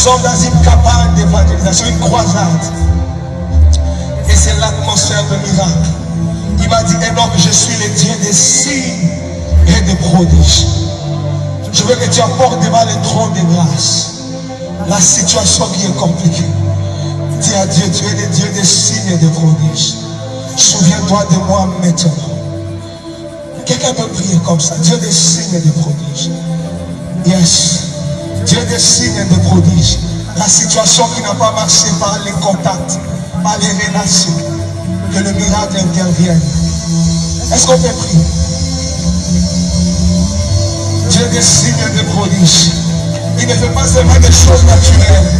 sommes dans une campagne d'évangélisation, une croisade. Et c'est l'atmosphère de miracle. Il m'a dit, Enoch, je suis le Dieu des signes et des prodiges. Je veux que tu apportes devant le trône de grâce la situation qui est compliquée. Dis à Dieu, tu es le Dieu des signes et des prodiges. Souviens-toi de moi maintenant. Quelqu'un peut prier comme ça. Dieu des signes et des prodiges. Yes. Dieu des signes et des prodiges. La situation qui n'a pas marché par les contacts, par les relations. Que le miracle intervienne. Est-ce qu'on peut prier? Dieu des signes et des prodiges. Il ne fait pas seulement des choses naturelles.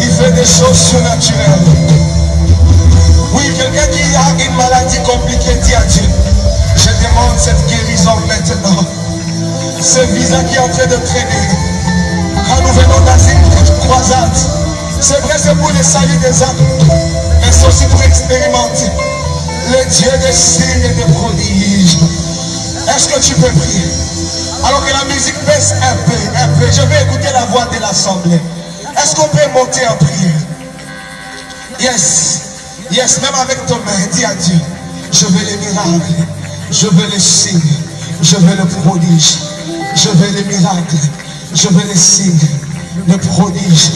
Il fait des choses surnaturelles. Oui, quelqu'un qui a une maladie compliquée dit à Dieu, je demande cette guérison maintenant. Ce visa qui est en train de traîner. Quand nous venons dans une croisade, c'est vrai, c'est pour le salut des âmes, mais c'est aussi pour expérimenter le Dieu des signes et des prodiges. Est-ce que tu peux prier? Alors que la musique baisse un peu, je vais écouter la voix de l'assemblée. Est-ce qu'on peut monter en prière? Yes, yes, même avec ton main, dis à Dieu, je veux les miracles, je veux les signes, je veux le prodige, je veux les miracles, je veux les signes, le prodige.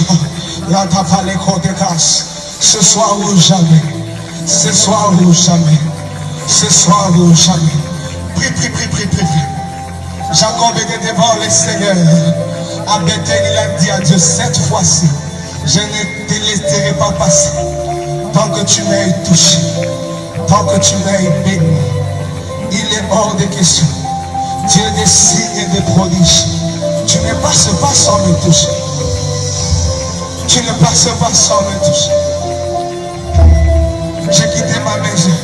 Là, t'as pas les côtes de grâce. Ce soir ou jamais, ce soir ou jamais, ce soir ou jamais. Prie, prie, prie, prie, prie, prie. Jacob était devant le Seigneur. À Bethel, il a dit à Dieu, cette fois-ci, je ne te laisserai pas passer tant que tu m'aies touché, tant que tu m'aies béni. Il est hors de question. Dieu des signes et des prodiges. Tu ne passes pas sans me toucher. Tu ne passes pas sans me toucher. J'ai quitté ma maison.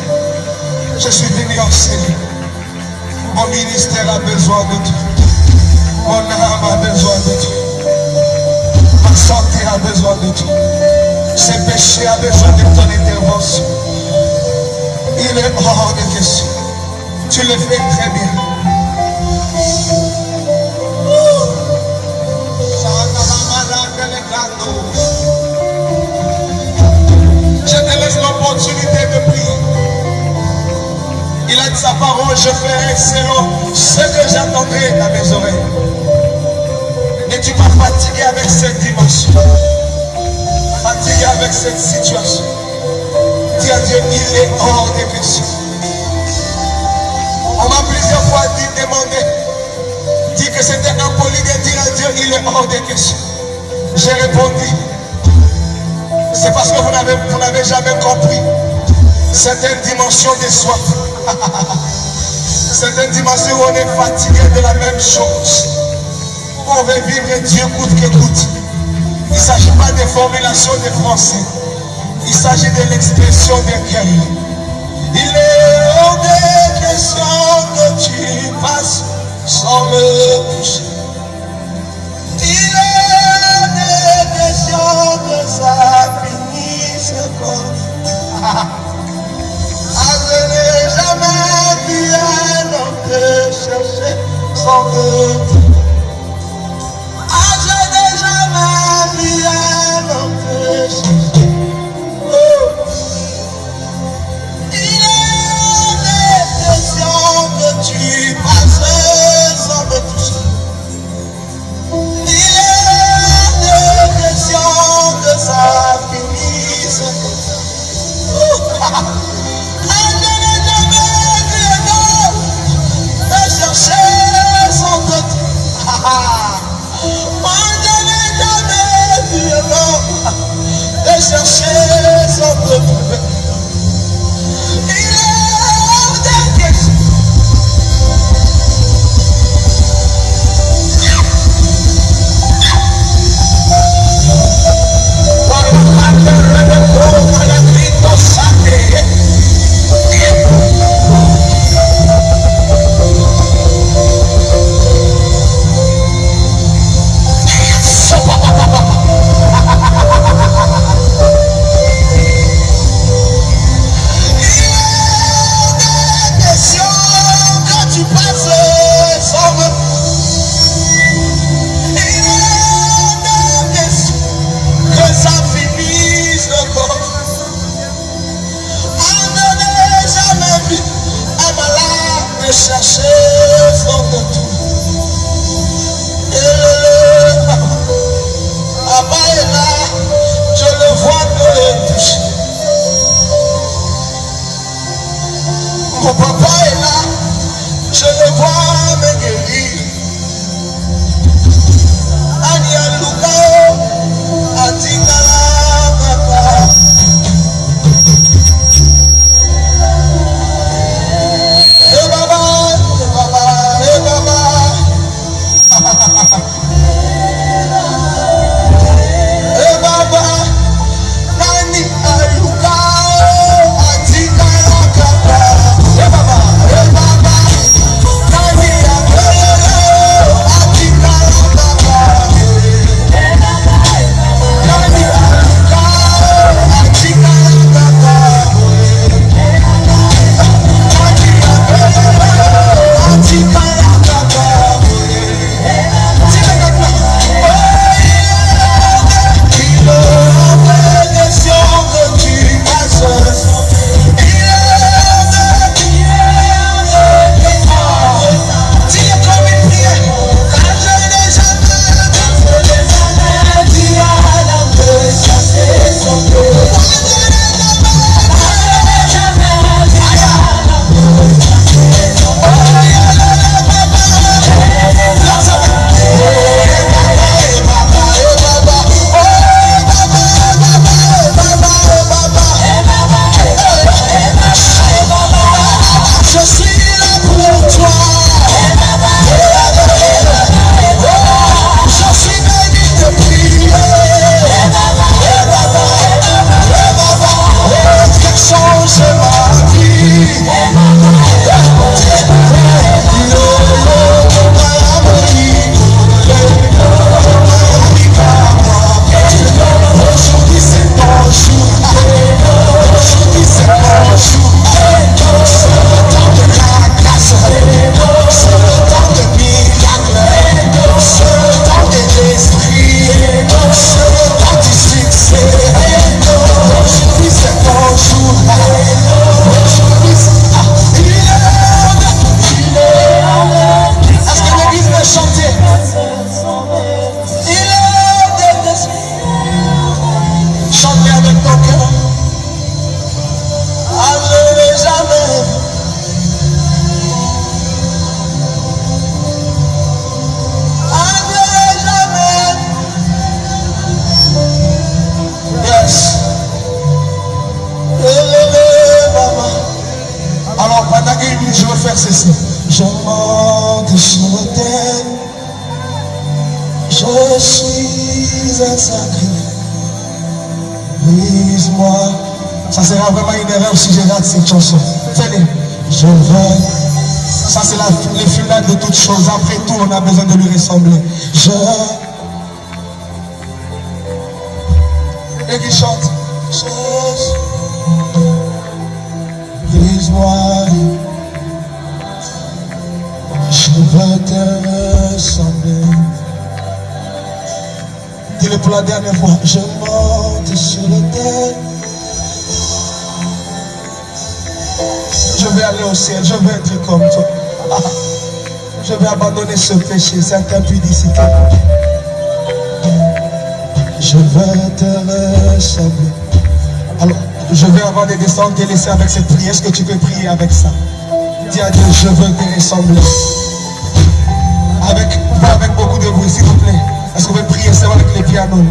Je suis venu enseigner. Mon ministère a besoin de toi. Mon âme a besoin de toi. Ma santé a besoin de toi. Ce péché a besoin de ton intervention. Il est hors de question. Tu le fais très bien. Je te laisse l'opportunité de prier. Il a dit sa parole, je ferai selon ce que j'attendrai dans mes oreilles. Et tu m'as fatigué avec cette dimension. Fatigué avec cette situation. Dis à Dieu, il est hors de question. On m'a plusieurs fois demandé, dit que c'était impoli de dire à Dieu, il est hors de question. J'ai répondu, c'est parce que vous n'avez jamais compris certaines dimensions de soif. Certaines dimensions où on est fatigué de la même chose. On veut vivre Dieu coûte que coûte. Il ne s'agit pas des formulations de français. Il s'agit de l'expression des cœurs. Il est hors de question que tu passes sans me toucher. Il est hors de question que ça finisse comme je n'ai jamais vu un homme te chercher sans me toucher. Je n'ai jamais vu un homme te chercher. Il est des questions que tu passes sans me toucher. Il est des questions que ça finisse. Je n'ai jamais vu un homme te chercher sans te toucher. Mon papa est là, je le vois me guérir. Ania Lukao, Atikala Papa. Eh Baba, eh Baba, eh Baba. Eh Baba, Nani Alukao, Atikala Papa. Eh Baba, eh Baba, Nani Alukao, Atikala Papa. Nani Alukao, Atikala Papa. Je veux faire ceci. Je monte sur l'autel. Je suis un sacré. Brise-moi. Ça sera vraiment une erreur si je rate cette chanson. Fais-le. Je veux. Ça c'est les finales de toutes choses. Après tout, on a besoin de lui ressembler. Je. Et qui chante. Brise-moi. Je veux te ressembler. Dis-le pour la dernière fois. Je monte sur l'autel. Je vais aller au ciel. Je vais être comme toi. Je vais abandonner ce péché, cette impudicité. Je veux te ressembler. Alors, je vais avant de descendre te laisser avec cette prière. Est-ce que tu peux prier avec ça? Dis à Dieu, je veux te ressembler. Pas avec beaucoup de bruit, s'il vous plaît. Est-ce que vous pouvez prier ça avec les pianos?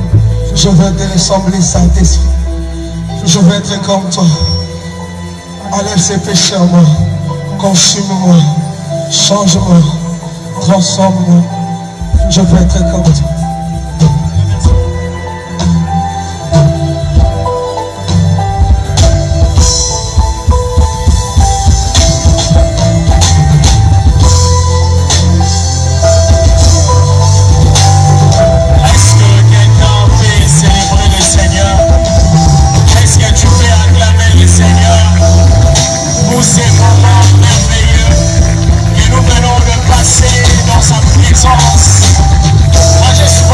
Je veux te ressembler, Saint-Esprit. Je veux être comme toi. Enlève ces péchés en moi. Consume-moi. Change-moi. Transforme-moi. Je veux être comme toi. Dans sa présence, moi je suis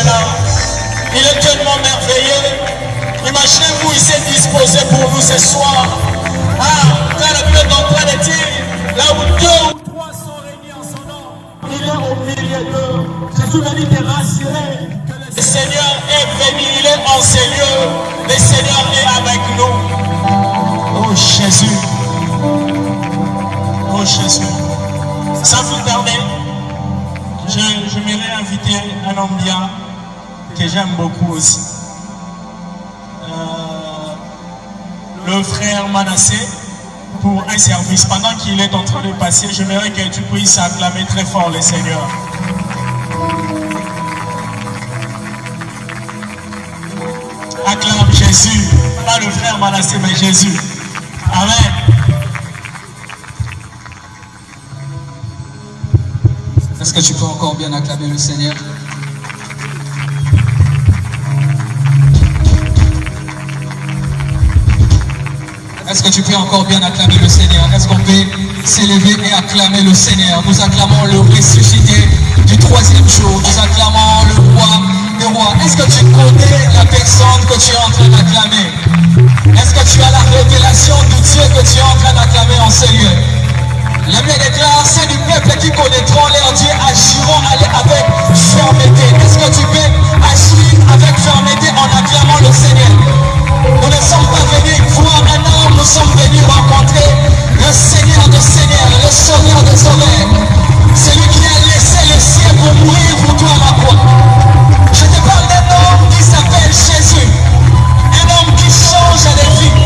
cela. Il est tellement merveilleux. Imaginez-vous, il s'est disposé pour nous ce soir. Ah, quand la Bible est en train de dire, là où deux ou trois sont réunis en son nom, il est au milieu d'eux. Jésus venu te rassurer que le Seigneur est venu, il est en ces lieux. Le Seigneur est avec nous. Oh Jésus. Oh Jésus. Sans plus tarder, j'aimerais inviter un homme bien que j'aime beaucoup aussi. Le frère Manassé pour un service. Pendant qu'il est en train de passer, j'aimerais que tu puisses acclamer très fort le Seigneur. Acclame Jésus. Pas le frère Manassé, mais Jésus. Amen. Est-ce que tu peux encore bien acclamer le Seigneur? Est-ce que tu peux encore bien acclamer le Seigneur? Est-ce qu'on peut s'élever et acclamer le Seigneur? Nous acclamons le ressuscité du troisième jour. Nous acclamons le roi des rois. Est-ce que tu connais la personne que tu es en train d'acclamer? Est-ce que tu as la révélation du Dieu que tu es en train d'acclamer en ce lieu? La Bible déclare, c'est du peuple qui connaîtront leur Dieu, agiront avec fermeté. Est-ce que tu peux agir avec fermeté en acclamant le Seigneur? Nous ne sommes pas venus voir un homme, nous sommes venus rencontrer le Seigneur des Seigneurs, le Sauveur des Sauveurs. Celui qui a laissé le ciel pour mourir pour toi à la croix. Je te parle d'un homme qui s'appelle Jésus. Un homme qui change des vies.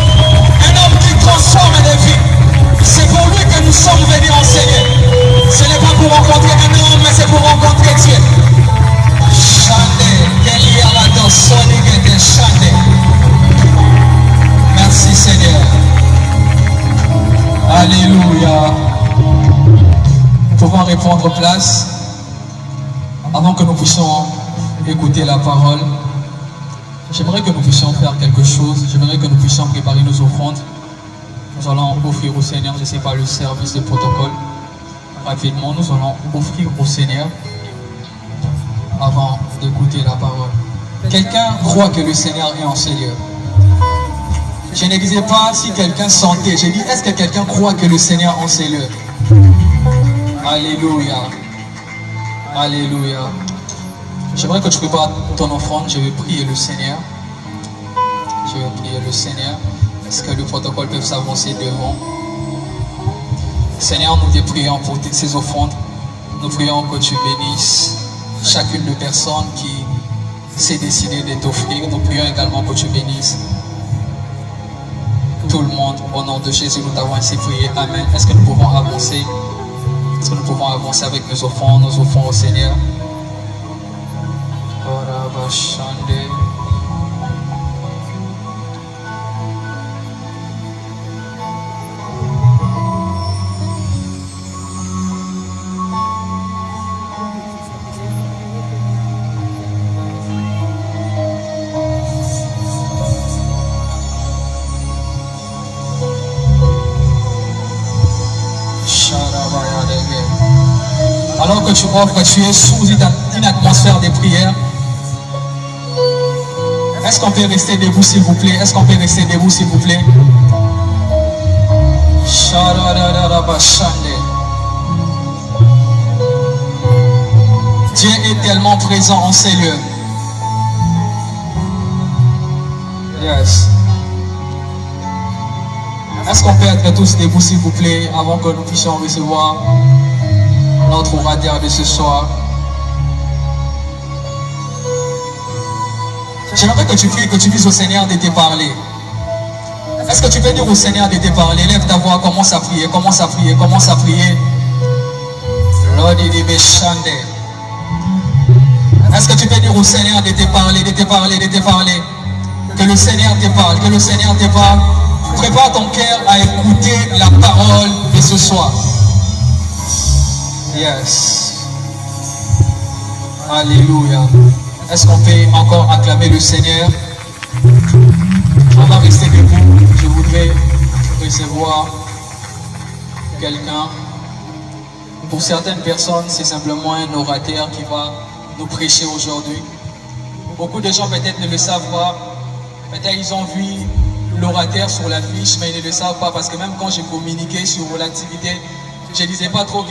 Un homme qui transforme des vies. C'est pour lui que nous sommes venus enseigner. Ce n'est pas pour rencontrer un homme, mais c'est pour rencontrer Dieu. Merci Seigneur. Alléluia. Nous pouvons répondre place avant que nous puissions écouter la parole. J'aimerais que nous puissions faire quelque chose. J'aimerais que nous puissions préparer nos offrandes. Nous allons offrir au Seigneur, je ne sais pas, le service de protocole. Rapidement, nous allons offrir au Seigneur avant d'écouter la parole. Quelqu'un croit que le Seigneur est en ces lieux? Je ne disais pas si quelqu'un sentait. J'ai dit, est-ce que quelqu'un croit que le Seigneur est en ces lieux? Alléluia. Alléluia. J'aimerais que tu prépares ton offrande. Je vais prier le Seigneur. Je vais prier le Seigneur. Est-ce que le protocole peut s'avancer devant? Seigneur, nous te prions pour toutes ces offrandes. Nous prions que tu bénisses chacune des personnes qui s'est décidée de t'offrir. Nous prions également que tu bénisses tout le monde. Au nom de Jésus, nous t'avons ainsi prié. Amen. Est-ce que nous pouvons avancer? Est-ce que nous pouvons avancer avec nos offrandes au Seigneur? Alors que tu offres, tu es sous une atmosphère de prière. Est-ce qu'on peut rester debout s'il vous plaît? Est-ce qu'on peut rester debout s'il vous plaît? Dieu est tellement présent en ces lieux. Yes. Est-ce qu'on peut être tous debout s'il vous plaît avant que nous puissions recevoir notre orateur de ce soir? J'aimerais que tu pries, que tu dises au Seigneur de te parler. Est-ce que tu peux dire au Seigneur de te parler? Lève ta voix, commence à prier, commence à prier, commence à prier. Est-ce que tu peux dire au Seigneur de te parler, de te parler, de te parler? Que le Seigneur te parle, que le Seigneur te parle. Prépare ton cœur à écouter la parole de ce soir. Yes. Alléluia. Est-ce qu'on peut encore acclamer le Seigneur? On va rester debout. Je voudrais recevoir quelqu'un. Pour certaines personnes, c'est simplement un orateur qui va nous prêcher aujourd'hui. Beaucoup de gens peut-être ne le savent pas. Peut-être ils ont vu l'orateur sur l'affiche, mais ils ne le savent pas parce que même quand j'ai communiqué sur l'activité, je ne disais pas trop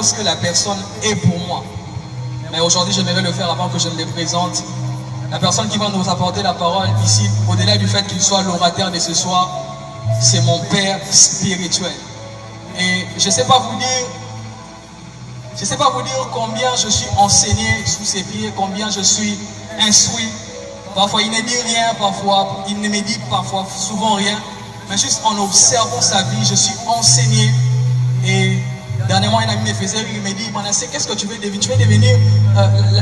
ce que la personne est pour moi. Mais aujourd'hui, j'aimerais le faire avant que je ne les présente. La personne qui va nous apporter la parole ici, au-delà du fait qu'il soit l'orateur de ce soir, c'est mon père spirituel. Et je ne sais pas vous dire combien je suis enseigné sous ses pieds, combien je suis instruit. Parfois il ne dit rien, parfois il ne me dit parfois souvent rien. Mais juste en observant sa vie, je suis enseigné. Et dernièrement, un ami me faisait rire, il me dit, Manassé, qu'est-ce que tu veux devenir? Tu veux devenir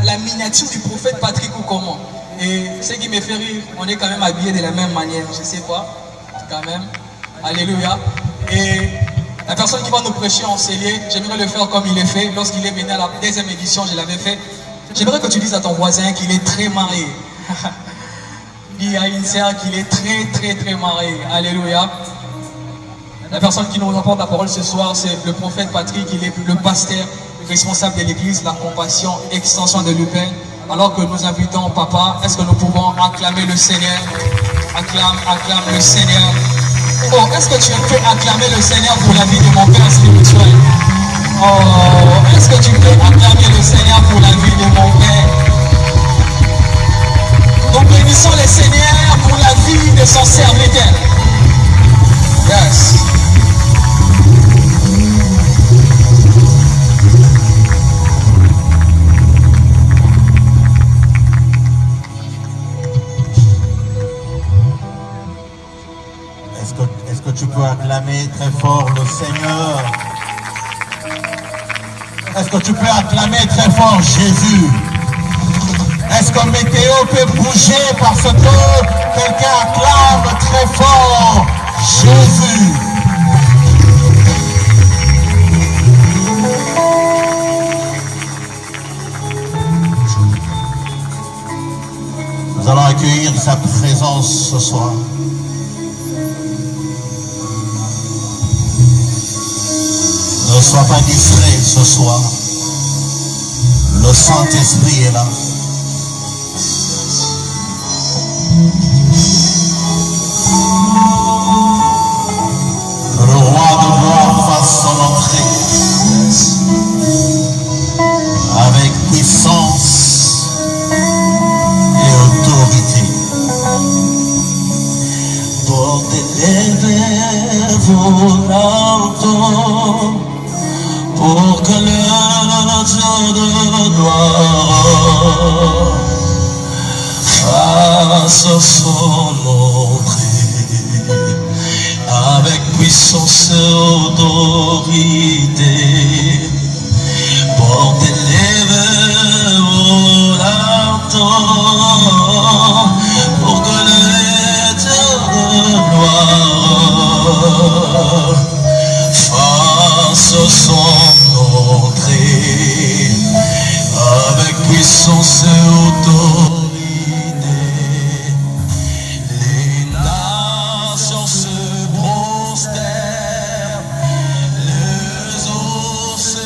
la miniature du prophète Patrick ou comment? Et ce qui me fait rire, on est quand même habillés de la même manière, je ne sais pas, quand même. Alléluia. Et la personne qui va nous prêcher, enseigner, j'aimerais le faire comme il est fait. Lorsqu'il est venu à la deuxième édition, je l'avais fait. J'aimerais que tu dises à ton voisin qu'il est très marié. Il y a une sœur qui est très mariée. Alléluia. La personne qui nous apporte la parole ce soir, c'est le prophète Patrick. Il est le pasteur responsable de l'église, la compassion, extension de Lupin. Alors que nous invitons papa, est-ce que nous pouvons acclamer le Seigneur? Acclame le Seigneur. Oh, est-ce que tu peux acclamer le Seigneur pour la vie de mon père spirituel? Oh, est-ce que tu peux acclamer le Seigneur pour la vie de mon père? Nous bénissons le Seigneur pour la vie de son serviteur. Yes. Est-ce que tu peux acclamer très fort le Seigneur? Est-ce que tu peux acclamer très fort Jésus? Est-ce que météo peut bouger parce que quelqu'un acclame très fort Jésus? Nous allons accueillir sa présence ce soir. Ne sois pas distrait ce soir. Le Saint-Esprit est là. Le roi de gloire fasse son entrée avec puissance et autorité. Portez-les vos larmes pour que le Dieu de gloire fasse son entrée avec puissance et autorité. Portez-les vos larmes pour que le Dieu de gloire fasse son entrée avec puissance et autorité. Les nations se prosternent, les eaux se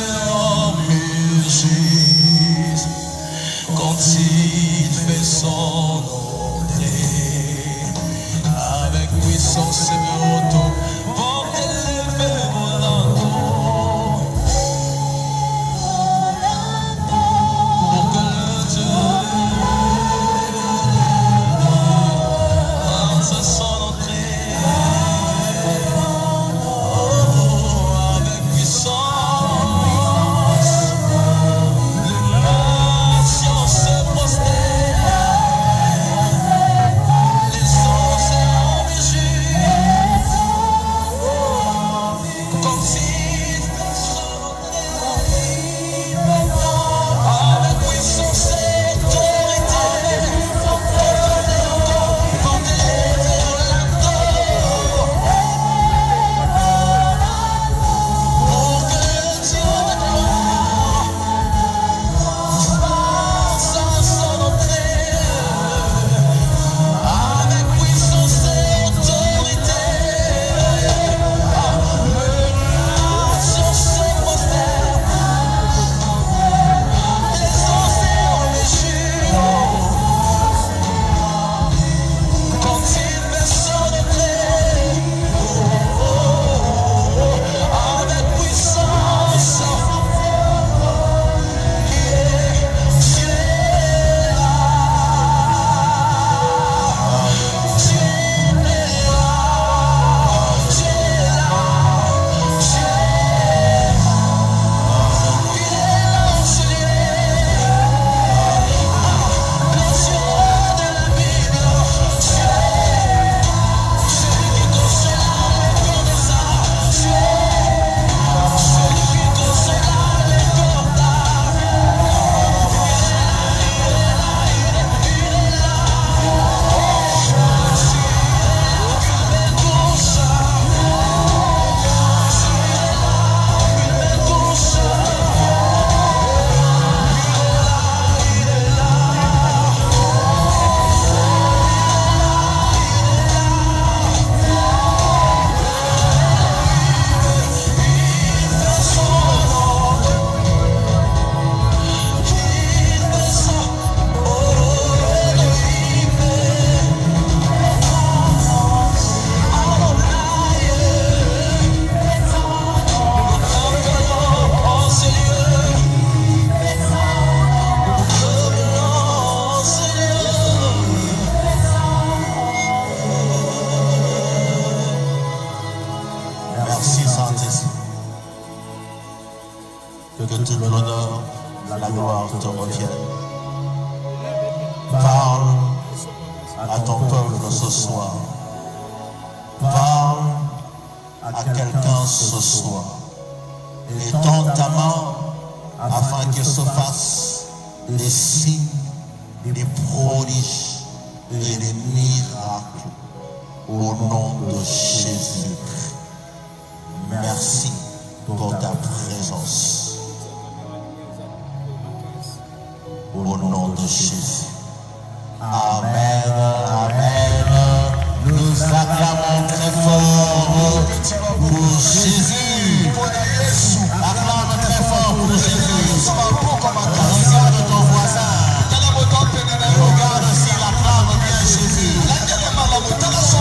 que toute l'honneur, la gloire te reviennent. Parle à ton peuple ce soir. Parle à quelqu'un ce soir. Et tends ta main afin qu'il se fasse des signes, des prodiges et des miracles au nom de Jésus. Merci pour ta présence. Au nom de Jésus. Amen, amen. Nous acclamons très fort pour Jésus. Acclame très fort pour Jésus. Regarde ton voisin. Regarde s'il acclame bien Jésus.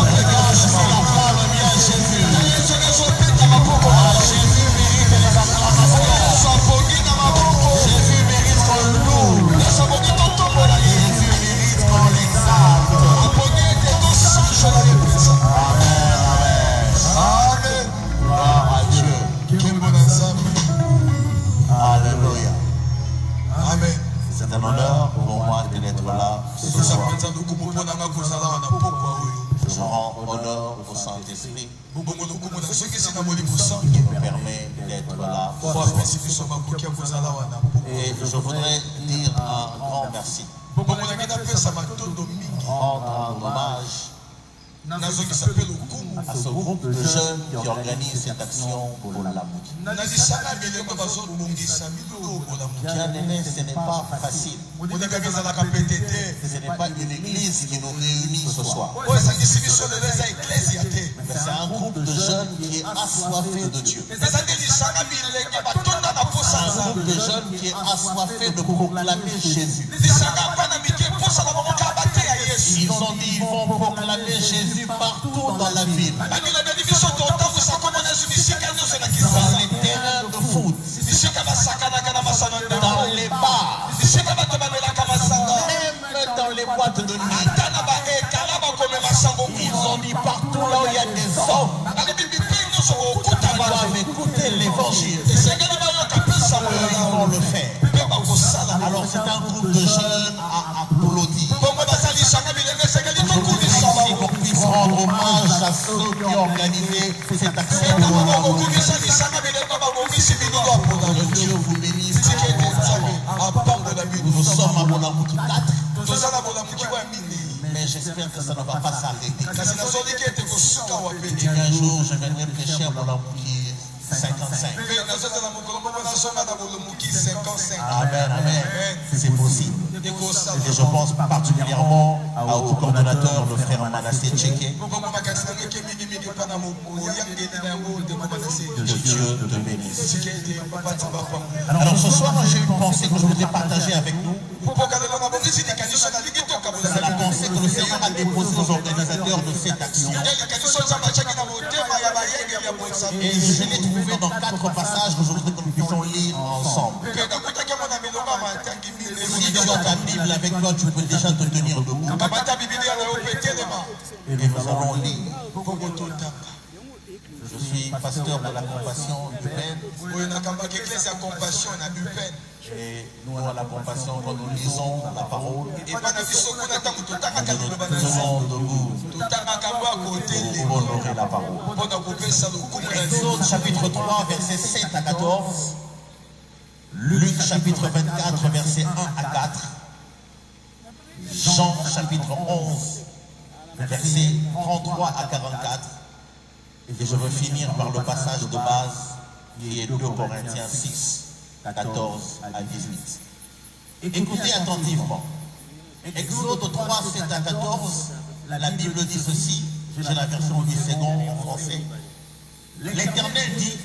Regarde s'il acclame bien Jésus. Jésus mérite les acclamations. Jésus mérite qu'on le loue. Jésus mérite qu'on l'exalte. Amen. Gloire à Dieu. Alléluia. Amen. C'est un honneur pour moi d'être là ce soir. Je rends honneur au Saint-Esprit qui me permet d'être là ce soir. Et je voudrais dire un grand merci. Rendre un hommage à ce groupe de jeunes qui organisent cette action pour la Lamouki. Bien aimé, ce n'est pas facile. Ce n'est pas une église qui nous réunit ce soir. Mais c'est un groupe de jeunes qui est assoiffé de Dieu. Un groupe de jeunes qui est assoiffé de proclamer Jésus. Ils ont dit qu'ils vont proclamer Jésus partout dans la ville. Dans les terrains de foot. Dans les bars. Même dans les boîtes de nuit. Ils ont dit partout là où il y a des hommes. Ils doivent écouter l'évangile. Ils vont le faire. Alors c'est un groupe de jeunes à applaudir. Merci qu'on puisse rendre hommage à ceux qui ont organisé cette action. Que Dieu vous bénisse. Nous sommes à Molamouki 4. Mais j'espère que ça ne va pas s'arrêter. Et qu'un jour je viendrai prêcher à Molamouki 55. Amen, amen. C'est possible. Et je pense particulièrement au coordonnateur, le frère Manassé Tchéké. Que Dieu te bénisse. Alors ce soir, j'ai une pensée que je voudrais partager avec nous. C'est la pensée que le Seigneur a déposée aux organisateurs de cette action. Et je l'ai trouvé dans 4 passages que je voudrais que nous puissions lire ensemble. Si tu as ta Bible avec toi, tu peux déjà te tenir debout. Et nous allons lire. Je suis pasteur de la compassion humaine. Et nous, à la compassion, quand nous lisons la parole, nous nous tenons debout pour honorer la parole. Exode chapitre 3, versets 7 à 14. Luc chapitre 24, versets 1 à 4. Jean chapitre 11, versets 33 à 44. Et je veux finir par le passage de base qui est 2 Corinthiens 6, 14 à 18. Écoutez attentivement. Exode 3, 7 à 14, la Bible dit ceci, j'ai la version du second en français. L'Éternel dit,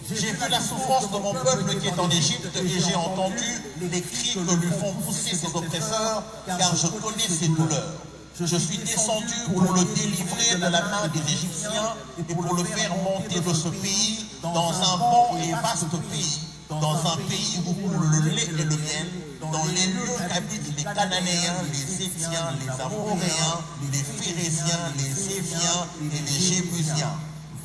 j'ai vu la souffrance de mon peuple qui est en Égypte et j'ai entendu les cris que lui font pousser ses oppresseurs, car je connais ses douleurs. Je suis descendu pour le délivrer de la main des Égyptiens et pour le faire monter de ce pays dans un bon et vaste pays, dans un pays où coule le lait et le miel, dans les lieux qu'habitent les Cananéens, les Éthiens, les Amoréens, les Phérésiens, les Éviens et les Jébusiens.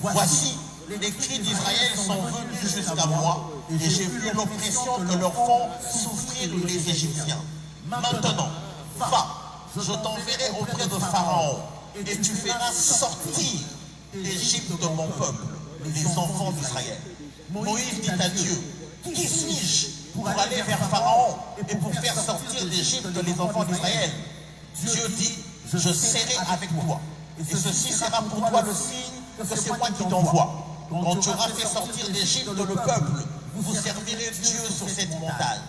Voici, les cris d'Israël sont venus jusqu'à moi, et j'ai vu l'oppression que leur font souffrir les Égyptiens. Maintenant, va, je t'enverrai auprès de Pharaon, et tu feras sortir d'Égypte de mon peuple, les enfants d'Israël. Moïse dit à Dieu, qui suis-je pour aller vers Pharaon et pour faire sortir d'Égypte les enfants d'Israël? Dieu dit, je serai avec toi. Et ceci sera pour toi le signe que c'est moi qui t'envoie. Quand tu auras fait sortir d'Égypte le peuple, vous servirez Dieu sur cette montagne.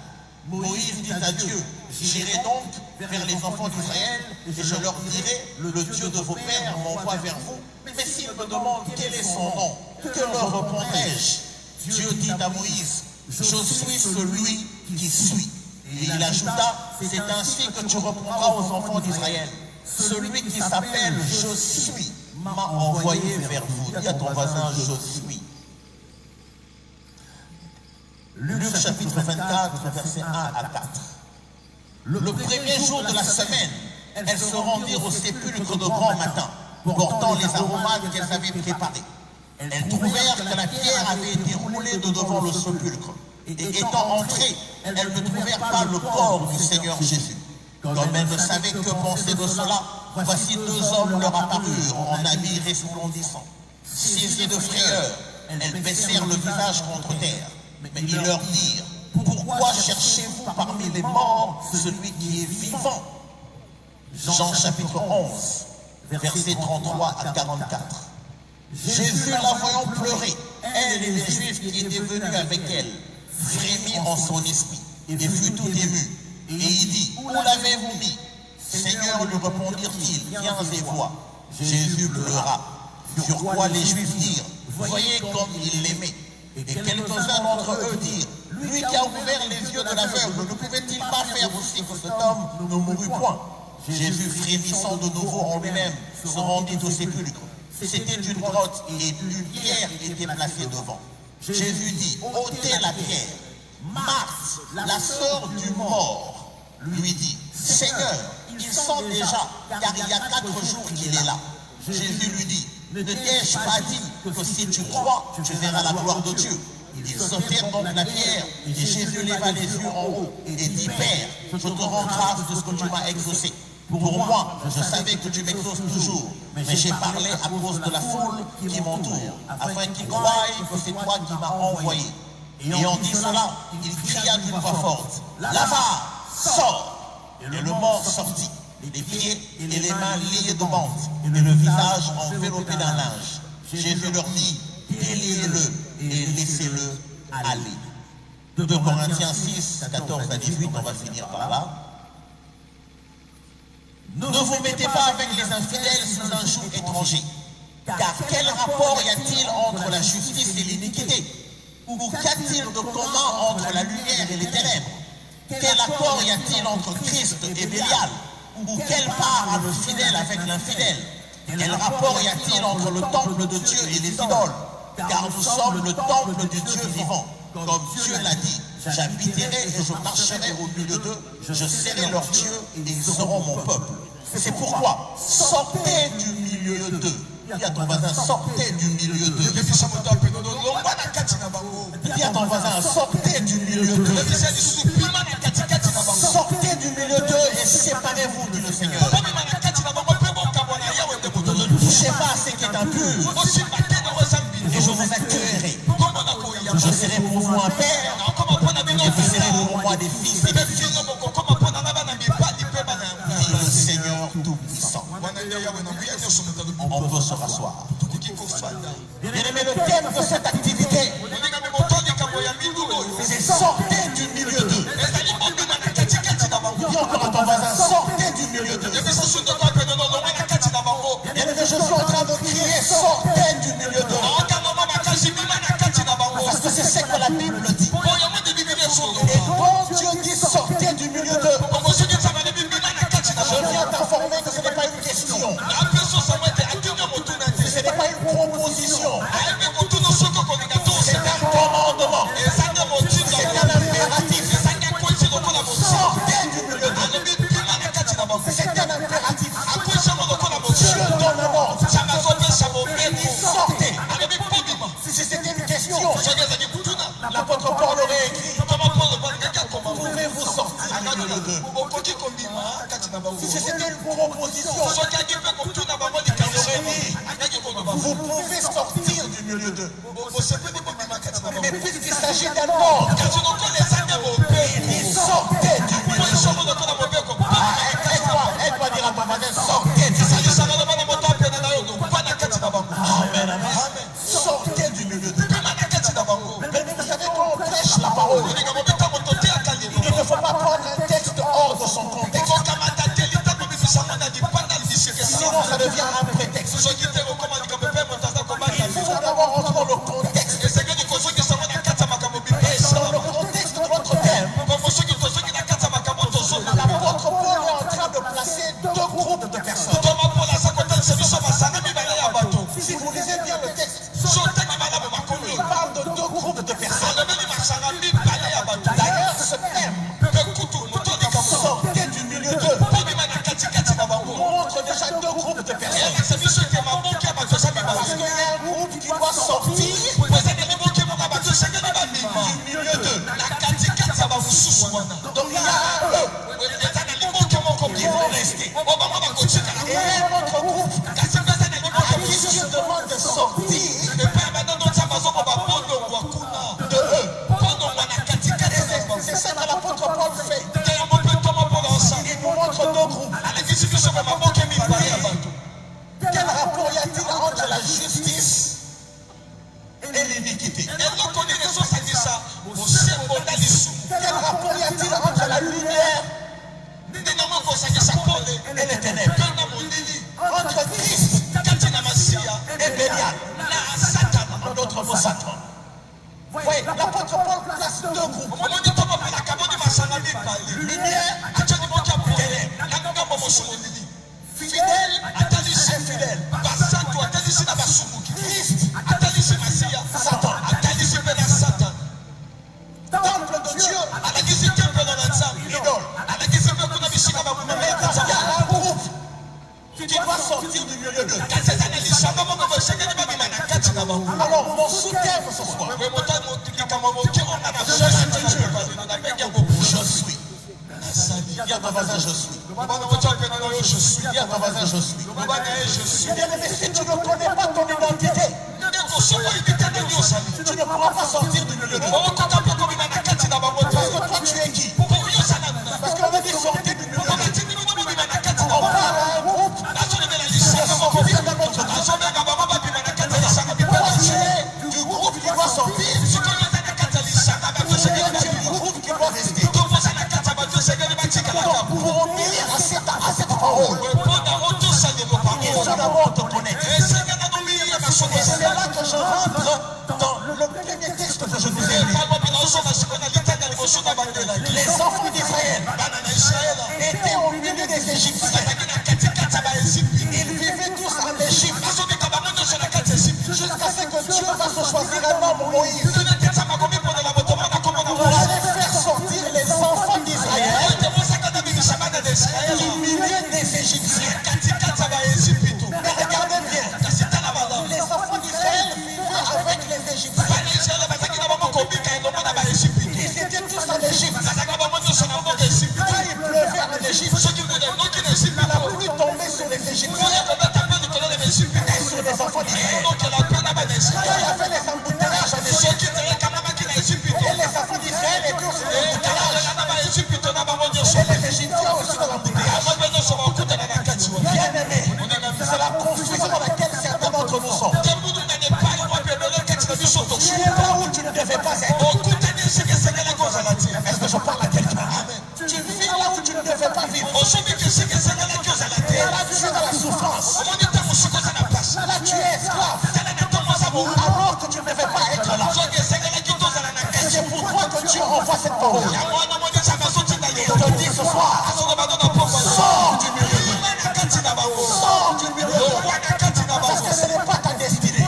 Moïse dit à Dieu, j'irai donc vers les enfants d'Israël et je leur dirai, le Dieu de vos pères m'envoie vers vous. Mais s'ils me demandent quel est son nom, que leur répondrai-je? Dieu dit à Moïse, je suis celui qui suis. Et il ajouta, c'est ainsi que tu répondras aux enfants d'Israël. Celui qui s'appelle Je suis m'a envoyé vers vous. Dis à ton voisin, je suis. Luc chapitre 24, versets 1 à 4. Le premier jour de la semaine, elles se rendirent au sépulcre de grand matin, portant les aromates qu'elles avaient préparés. Elles trouvèrent que la pierre avait été roulée de devant le sépulcre. Et étant entrées, elles ne trouvèrent pas le corps du Seigneur Jésus. Comme elles ne savaient que penser de cela, voici deux hommes leur apparurent en habits resplendissants. Saisies de frayeur, elles baissèrent le visage contre terre. Mais ils leur dirent, pourquoi cherchez-vous parmi les morts celui qui est vivant? Jean chapitre 11, versets 33 à 44. Jésus, la voyant pleurer, elle et les Juifs qui étaient venus avec elle, frémit en son esprit et fut tout ému. Et il dit, où l'avez-vous mis? Seigneur, lui répondirent-ils, viens et vois. Jésus pleura. Sur quoi les Juifs dirent, voyez comme il l'aimait. Et quelques-uns d'entre eux dirent, lui qui a ouvert les yeux de l'aveugle, ne pouvait-il pas faire aussi que cet homme ne mourut point? Jésus, frémissant de nouveau en lui-même, se rendit au sépulcre. C'était une grotte et une pierre était placée devant. Jésus dit, ôtez la pierre. Marthe, la sœur du mort, lui dit, Seigneur, il sent déjà, car il y a 4 jours qu'il est là. Jésus lui dit, ne t'ai-je pas dit que si tu crois, tu verras la gloire de Dieu? Ils sautèrent donc la pierre, et Jésus leva les yeux en haut et dit, Père, je te rends grâce de ce que tu m'as exaucé. Pour moi, je savais que tu m'exauces toujours, mais j'ai parlé à cause de la foule qui m'entoure, afin qu'ils croient que c'est toi qui m'as envoyé. Et en dit cela, il cria d'une voix forte, Lazare, sors! Et le mort sortit, les pieds et les mains liés de bandes, et le visage enveloppé d'un linge. Jésus leur dit, déliez-le et laissez-le aller. 2 Corinthiens 6, 14 à 18, on va finir par là. Ne vous mettez pas avec les infidèles sous un joug étranger, car quel rapport y a-t-il entre la justice et l'iniquité? Ou qu'a-t-il de commun entre la lumière et les ténèbres? Quel accord y a-t-il entre Christ et Bélial? Ou quelle part a le fidèle avec l'infidèle? Quel rapport y a-t-il entre le temple de Dieu et les idoles? Car nous sommes le temple du Dieu vivant. Comme Dieu l'a dit, j'habiterai et je marcherai au milieu d'eux, je serai leur Dieu et ils seront mon peuple. C'est pourquoi, sortez du milieu d'eux. Dis à ton voisin, sortez du milieu d'eux. Dis à ton voisin, sortez du milieu d'eux. Sortez du milieu d'eux et séparez-vous, dit le Seigneur. Ne touchez pas à ce qui est impur. Et je vous accueillerai. Je serai pour vous un père, et vous serez pour moi des fils et des filles. Dit le Seigneur Tout-Puissant. On peut se rasseoir. Bien-aimé, le thème de cette activité, c'est sortez du milieu d'eux. Dis encore à ton voisin, sortez du milieu d'eux. Bien-aimé, je suis en train de crier, sortez du milieu d'eux. Parce que c'est ce que la Bible dit. Et quand Dieu dit sortez du milieu d'eux, je viens t'informer que ce n'est pas une question. Ce n'est pas une proposition. C'est un commandement. C'est un impératif. Sortez du milieu d'eux. C'est un impératif. Dieu donne un ordre. Et dit sortez. L'apôtre Paul aurait écrit, pouvez-vous sortir du milieu d'eux? Si c'était une proposition, vous pouvez sortir du milieu d'eux. Mais puisqu'il s'agit d'un ordre, il sortait du milieu d'eux. Aide-moi dire à ton voisin, sortez du milieu d'eux. Amen, amen. Sortez du milieu d'eux. Mais vous savez, quand on prêche la parole, il ne faut pas prendre un texte hors de son contexte. Sinon, ça devient un prétexte. Il faut d'abord entrer dans le contexte. Et dans le contexte de votre thème, l'apôtre Paul est en train de placer deux groupes de personnes. Si vous lisez bien le texte, il parle de deux groupes de personnes. D'ailleurs, ce thème, sortez du milieu d'eux, montre déjà deux groupes de personnes. Parce qu'il y a un groupe qui doit sortir du milieu d'eux. Donc il y a un eux qui vont rester. Et un autre groupe à qui Dieu demande de sortir de eux. C'est ça que l'apôtre Paul fait. Il nous montre deux groupes. Quel rapport y a-t-il entre la justice et l'iniquité? Quel rapport y a-t-il entre la lumière et les ténèbres? Entre Christ et Bélial. En d'autres mots, Satan. Oui, l'apôtre Paul place deux groupes. Lumière, ténèbres. Fidèle, infidèle. Christ, Satan. Temple de Dieu, idole. Mais il y a un groupe qui doit sortir du milieu d'eux. Alors, mon sous-thème ce soir, je suis. Dis à ton voisin, je suis. Dis à ton voisin, je suis. Bien aimé, si tu ne connais pas ton identité, tu ne pourras pas sortir du milieu d'eux. Parce que toi, tu es qui? Parce qu'on veut dire sortir du milieu d'eux. On parle à un groupe qui doit sortir d'un autre groupe. Toi, tu es du groupe qui doit sortir. Tu es du groupe qui doit rester. Pour obéir à cette parole, il faut d'abord te connaître. Et c'est là que je rentre dans le premier texte que je vous ai lu. Les enfants d'Israël étaient au milieu des Égyptiens. Ils vivaient tous en Égypte. Jusqu'à ce que Dieu va se choisir un homme, Moïse, pour aller faire sortir les enfants d'Israël du milieu des Égyptiens. Mais regardez bien, les enfants d'Israël vivaient avec les Égyptiens. Ils étaient tous en Égypte. Quand il pleuvait en Égypte, la pluie tombait sur les Égyptiens et sur les enfants d'Israël. Quand il y avait les embouteillages en Égypte, et les enfants d'Israël étaient aussi dans l'embouteillage. Et les Égyptiens aussi dans l'embouteillage. Bien aimé, c'est la confusion dans laquelle certains d'entre nous sont. Tu es là où tu ne devais pas être. Est-ce que je parle à quelqu'un? Tu vis là où tu ne devais pas vivre. Et là tu es dans la souffrance. Là tu es esclave. Alors que tu ne devais pas être là. Et c'est pourquoi que Dieu envoie cette parole. Il te dit ce soir, sors du milieu. Sors du milieu. Parce que ce n'est pas ta destinée.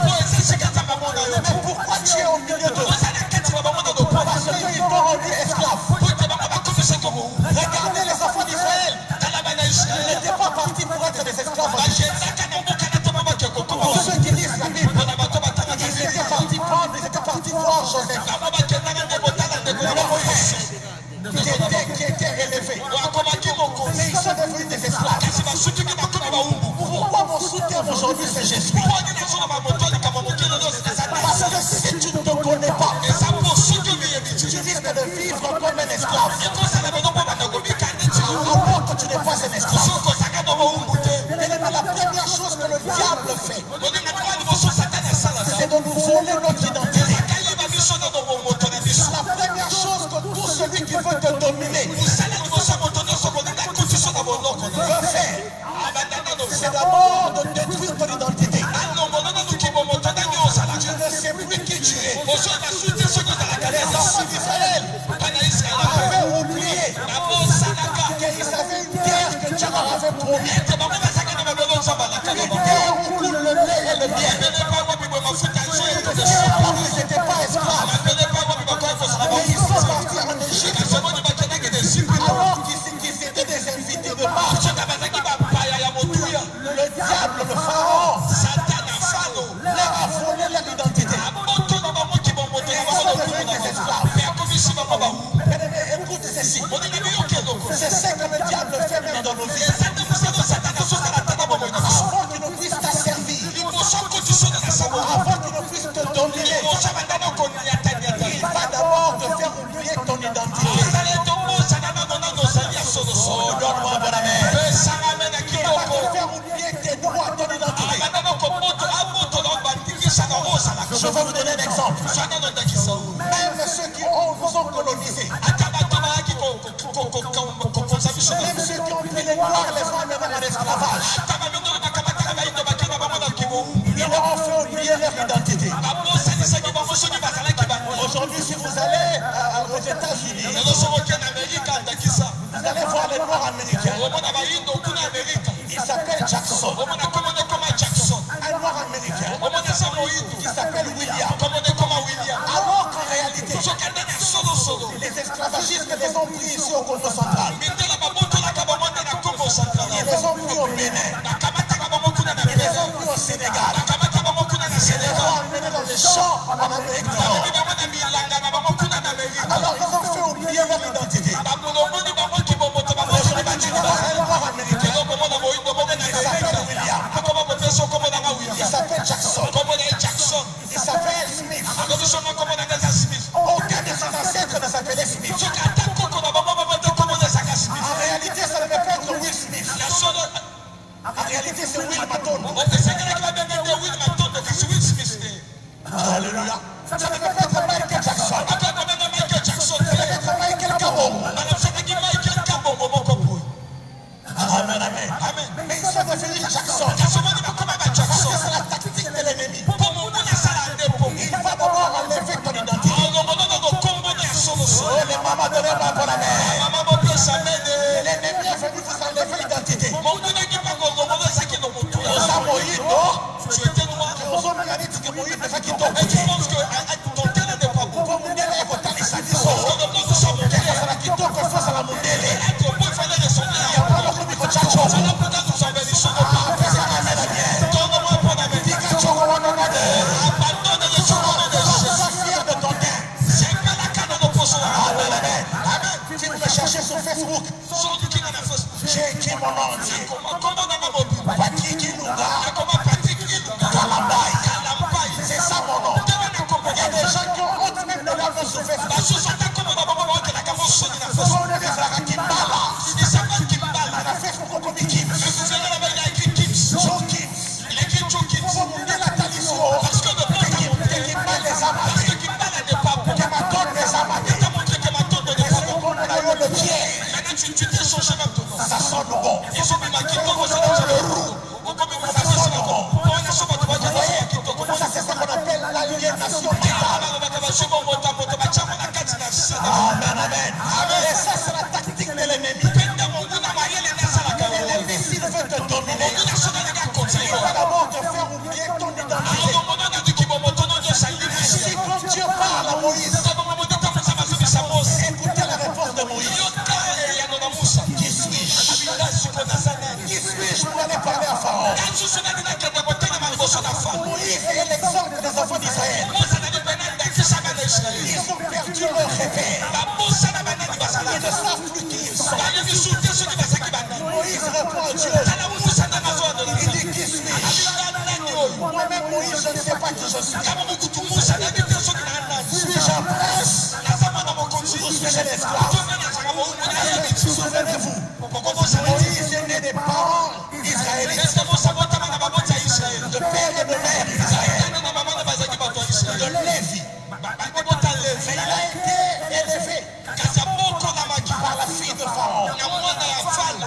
Mais pourquoi tu es au milieu d'eux? Parce qu'ils t'ont rendu esclave. Regardez les enfants d'Israël. Ils n'étaient pas partis pour être des esclaves. Pour ceux qui lisent la Bible, ils étaient partis voir Joseph. La première chose que tout celui qui veut te dominer veut faire, c'est d'abord de détruire ton identité. Je ne sais plus qui tu es. Les enfants d'Israël avaient oublié qu'ils avaient une terre que Dieu leur avait promis. Une terre où coule le lait et le miel. Alors ils n'étaient pas esclaves. Mais ils sont partis en Égypte. Alors qu'ils étaient des invités de marche. Le diable, le pharaon, leur a volé leur identité. Ils sont devenus des esclaves. Écoute ceci. C'est ce que le diable fait même dans nos vies. Avant qu'il ne puisse t'asservir, avant qu'il ne puisse te dominer, il va d'abord te faire oublier ton identité. Oh, donne-moi bon amen. Il va te faire oublier tes droits, ton identité. Je vais vous donner un exemple. Même ceux qui vous ont colonisé, même ceux qui ont pris les noirs les ont amenés en esclavage, ils leur ont fait oublier leur identité. Aujourd'hui, si vous allez aux États-Unis, vous allez voir les noirs américains. Il s'appelle Jackson. Un noir américain. Il s'appelle William. Alors qu'en réalité, les esclavagistes les ont pris ici au Congo central. Ils les ont pris au Bénin. Ils les ont pris au Sénégal. Ils les ont emmenés dans les champs en Amérique du Nord. Alors ils ont fait oublier leur identité. Un noir américain. Il s'appelle Jackson. Il s'appelle Smith. Aucun de ses ancêtres ne s'appelait Smith. En réalité, ça ne peut pas être Will Smith. En réalité, c'est Will Maton. Alléluia. Ça ne peut pas être Michael Jackson. Ça peut être Michael Kabongo. Amen, amen. Mais ils sont devenus Jackson. Parce que c'est la tactique de l'ennemi. Il va d'abord enlever ton identité. Oh, les mamans de l'homme pour la mère. L'ennemi est venu vous enlever l'identité. Moïse, non? Tu étais noir. Et tu penses que ton terrain n'est pas bon. Cherchez sur Facebook. J'ai écrit mon nom entier. Patrick Ilunga. Kalambaï. C'est ça mon nom. Il y a des gens qui ont honte même de leur nom sur Facebook. La Facebook au comique Kim. Joe Kim. Pour vous montrer la tradition. Parce que Kimba les a matés. Kematon les a matés. Le pied. Ça sonne bon. Ça sonne bon. Ça c'est ce qu'on appelle l'aliénation mentale. Amen, amen. Et ça c'est la tactique de l'ennemi. L'ennemi s'il veut te dominer, il va d'abord te faire oublier ton identité. Si quand Dieu parle à Moïse, écoutez la réponse de Moïse. Qui suis-je? Qui suis-je pour aller parler à Pharaon? Moïse est l'exemple des enfants d'Israël. Ils ont perdu leur repère. Ils ne savent plus qui ils sont. Moïse répond à Dieu. Il dit qui suis-je? Moi-même Moïse, je ne sais pas qui je suis. Suis-je un prince? Suis-je un esclave? Souvenez-vous, Moïse est né des parents israélites, de père et de mère israéliens, de Lévi. élevé. Il a été élevé par la fille de Pharaon.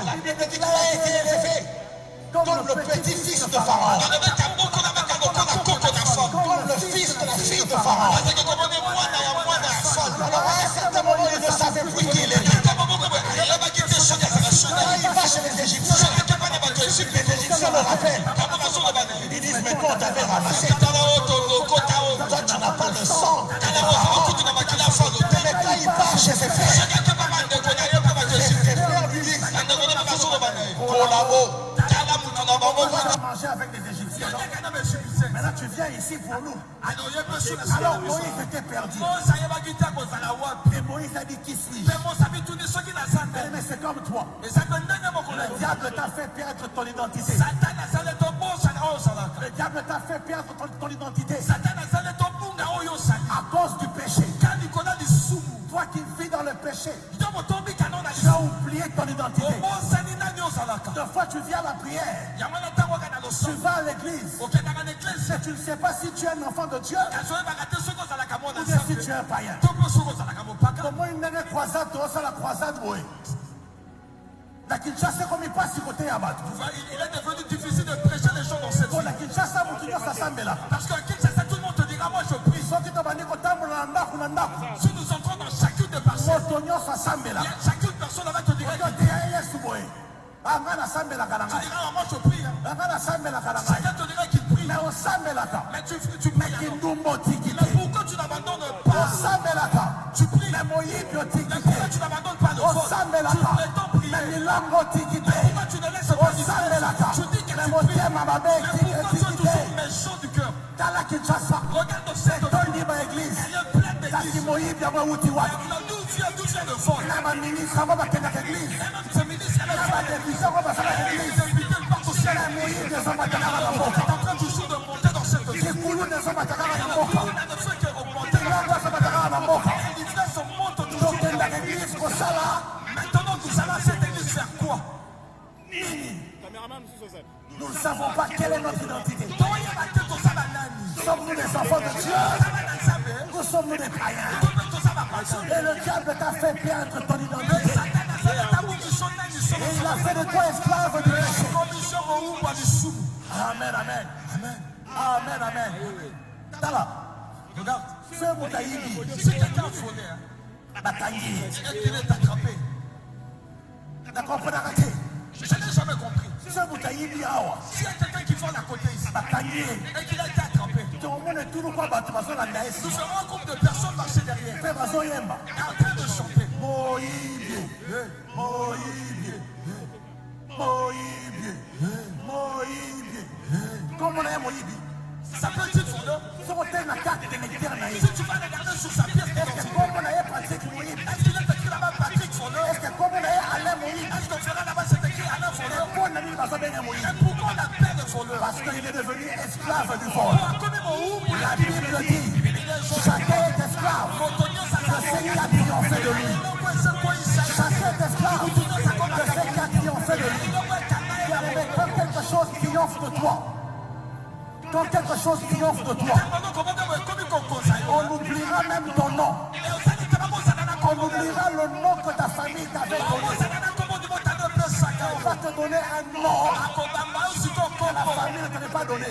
La Bible dit qu'il a été élevé comme le petit-fils de Pharaon. Comme le fils de la fille de Pharaon. Alors à un certain moment, il ne savait plus qui il était. Il va chez les Égyptiens. Les Égyptiens le rappellent. Ils disent, mais toi, on t'avait ramassé. Toi, tu n'as pas de sang. Mais quand il part chez ses frères, ses frères lui disent, manger avec les Égyptiens. Maintenant tu viens ici pour nous. Alors Moïse était perdu. Et Moïse a dit qui suis-je? Mais c'est comme toi. Le diable t'a fait perdre ton identité. Le diable t'a fait perdre ton identité. À cause du péché. Toi qui vis dans le péché, tu as oublié ton identité. Deux fois tu viens à la prière, tu vas à l'église, mais tu ne sais pas si tu es un enfant de Dieu ou bien si tu es un païen. Comment une croisade, la croisade, oui. La Kinshasa, comme il passe, côté Abatou. Il est devenu difficile de prêcher les gens dans cette ville. La Kinshasa, parce qu'à Kinshasa, tout le monde te dira, moi je prie. Si nous entrons dans chacune des parcelles, chacune personne va te dire, tu diras, moi je prie. Chacun te dira qu'il prie. Mais tu pries. Mais pourquoi tu n'abandonnes pas? Tu pries. Mais pourquoi tu n'abandonnes pas le vote? Tu prétends prier. Pourquoi tu ne laisses pas dire? Tu dis que tu pries. Mais pourquoi tu es toujours méchant du cœur? Regarde dans cette église. Elle est pleine d'églises. D'où vient le vol? Et même ce ministre, elle est en train toujours de monter dans cette église. Elle ne fait que augmenter. Les différences montent toujours. Maintenant, nous allons à cette église faire quoi? Nous ne savons pas quelle est notre identité. Sommes-nous des enfants de Dieu? Nous sommes-nous des païens? Et le diable t'a fait perdre ton identité. Et il a fait de toi esclave du péché. Amen, amen. Amen, amen. Tala, regarde. Fais mon taïbi. Si quelqu'un a volé, il est attrapé. D'accord, pas d'arrêter. Je n'ai jamais compris. S'il y a quelqu'un qui vole à côté ici et qu'il a été attrapé, nous ferons un groupe de personnes marcher derrière et en train de chanter. Ça peut être voleur. Si tu vas regarder sur sa pièce, est-ce qu'il est écrit là-bas Patrick voleur? Est-ce que tu verras là-bas c'est écrit Alain voleur? Et pourquoi on l'appelle voleur? Parce qu'il est devenu esclave du vol. La Bible dit, chacun est esclave de ce qui a triomphé de lui. Chacun est esclave de ce qui a triomphé de lui. Quand quelque chose triomphe de toi, quand quelque chose triomphe de toi, on oubliera même ton nom. On oubliera le nom que ta famille t'avait donné. On va te donner un nom que la famille ne t'avait pas donné. Tu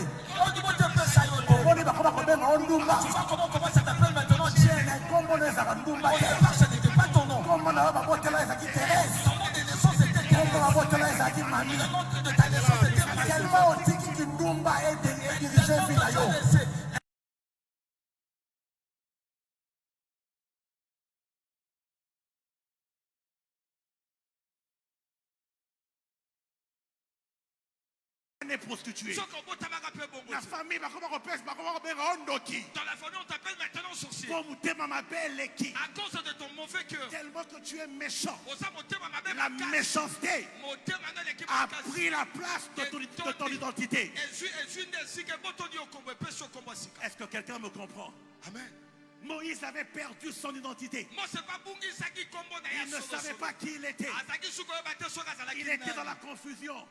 vois comment ça t'appelle maintenant? Comment les Arandumba, Ce n'était pas ton nom. comment la Babotela est qui Thérèse, Ton nom de naissance était Thérèse. comment la Babotela est qui Mamie. Le nom de ta naissance était Marie. Tellement on dit que Ndumba est dirigé Finayo. Prostituée. La famille, comment on pèse, comment on pèse, Dans la famille, on t'appelle maintenant sorcier. à cause de ton mauvais cœur. tellement que tu es méchant. La La méchanceté a pris la place de ton identité. Est-ce que quelqu'un me comprend? Amen. Moïse avait perdu son identité. Il ne savait pas qui il était. Il était dans la confusion.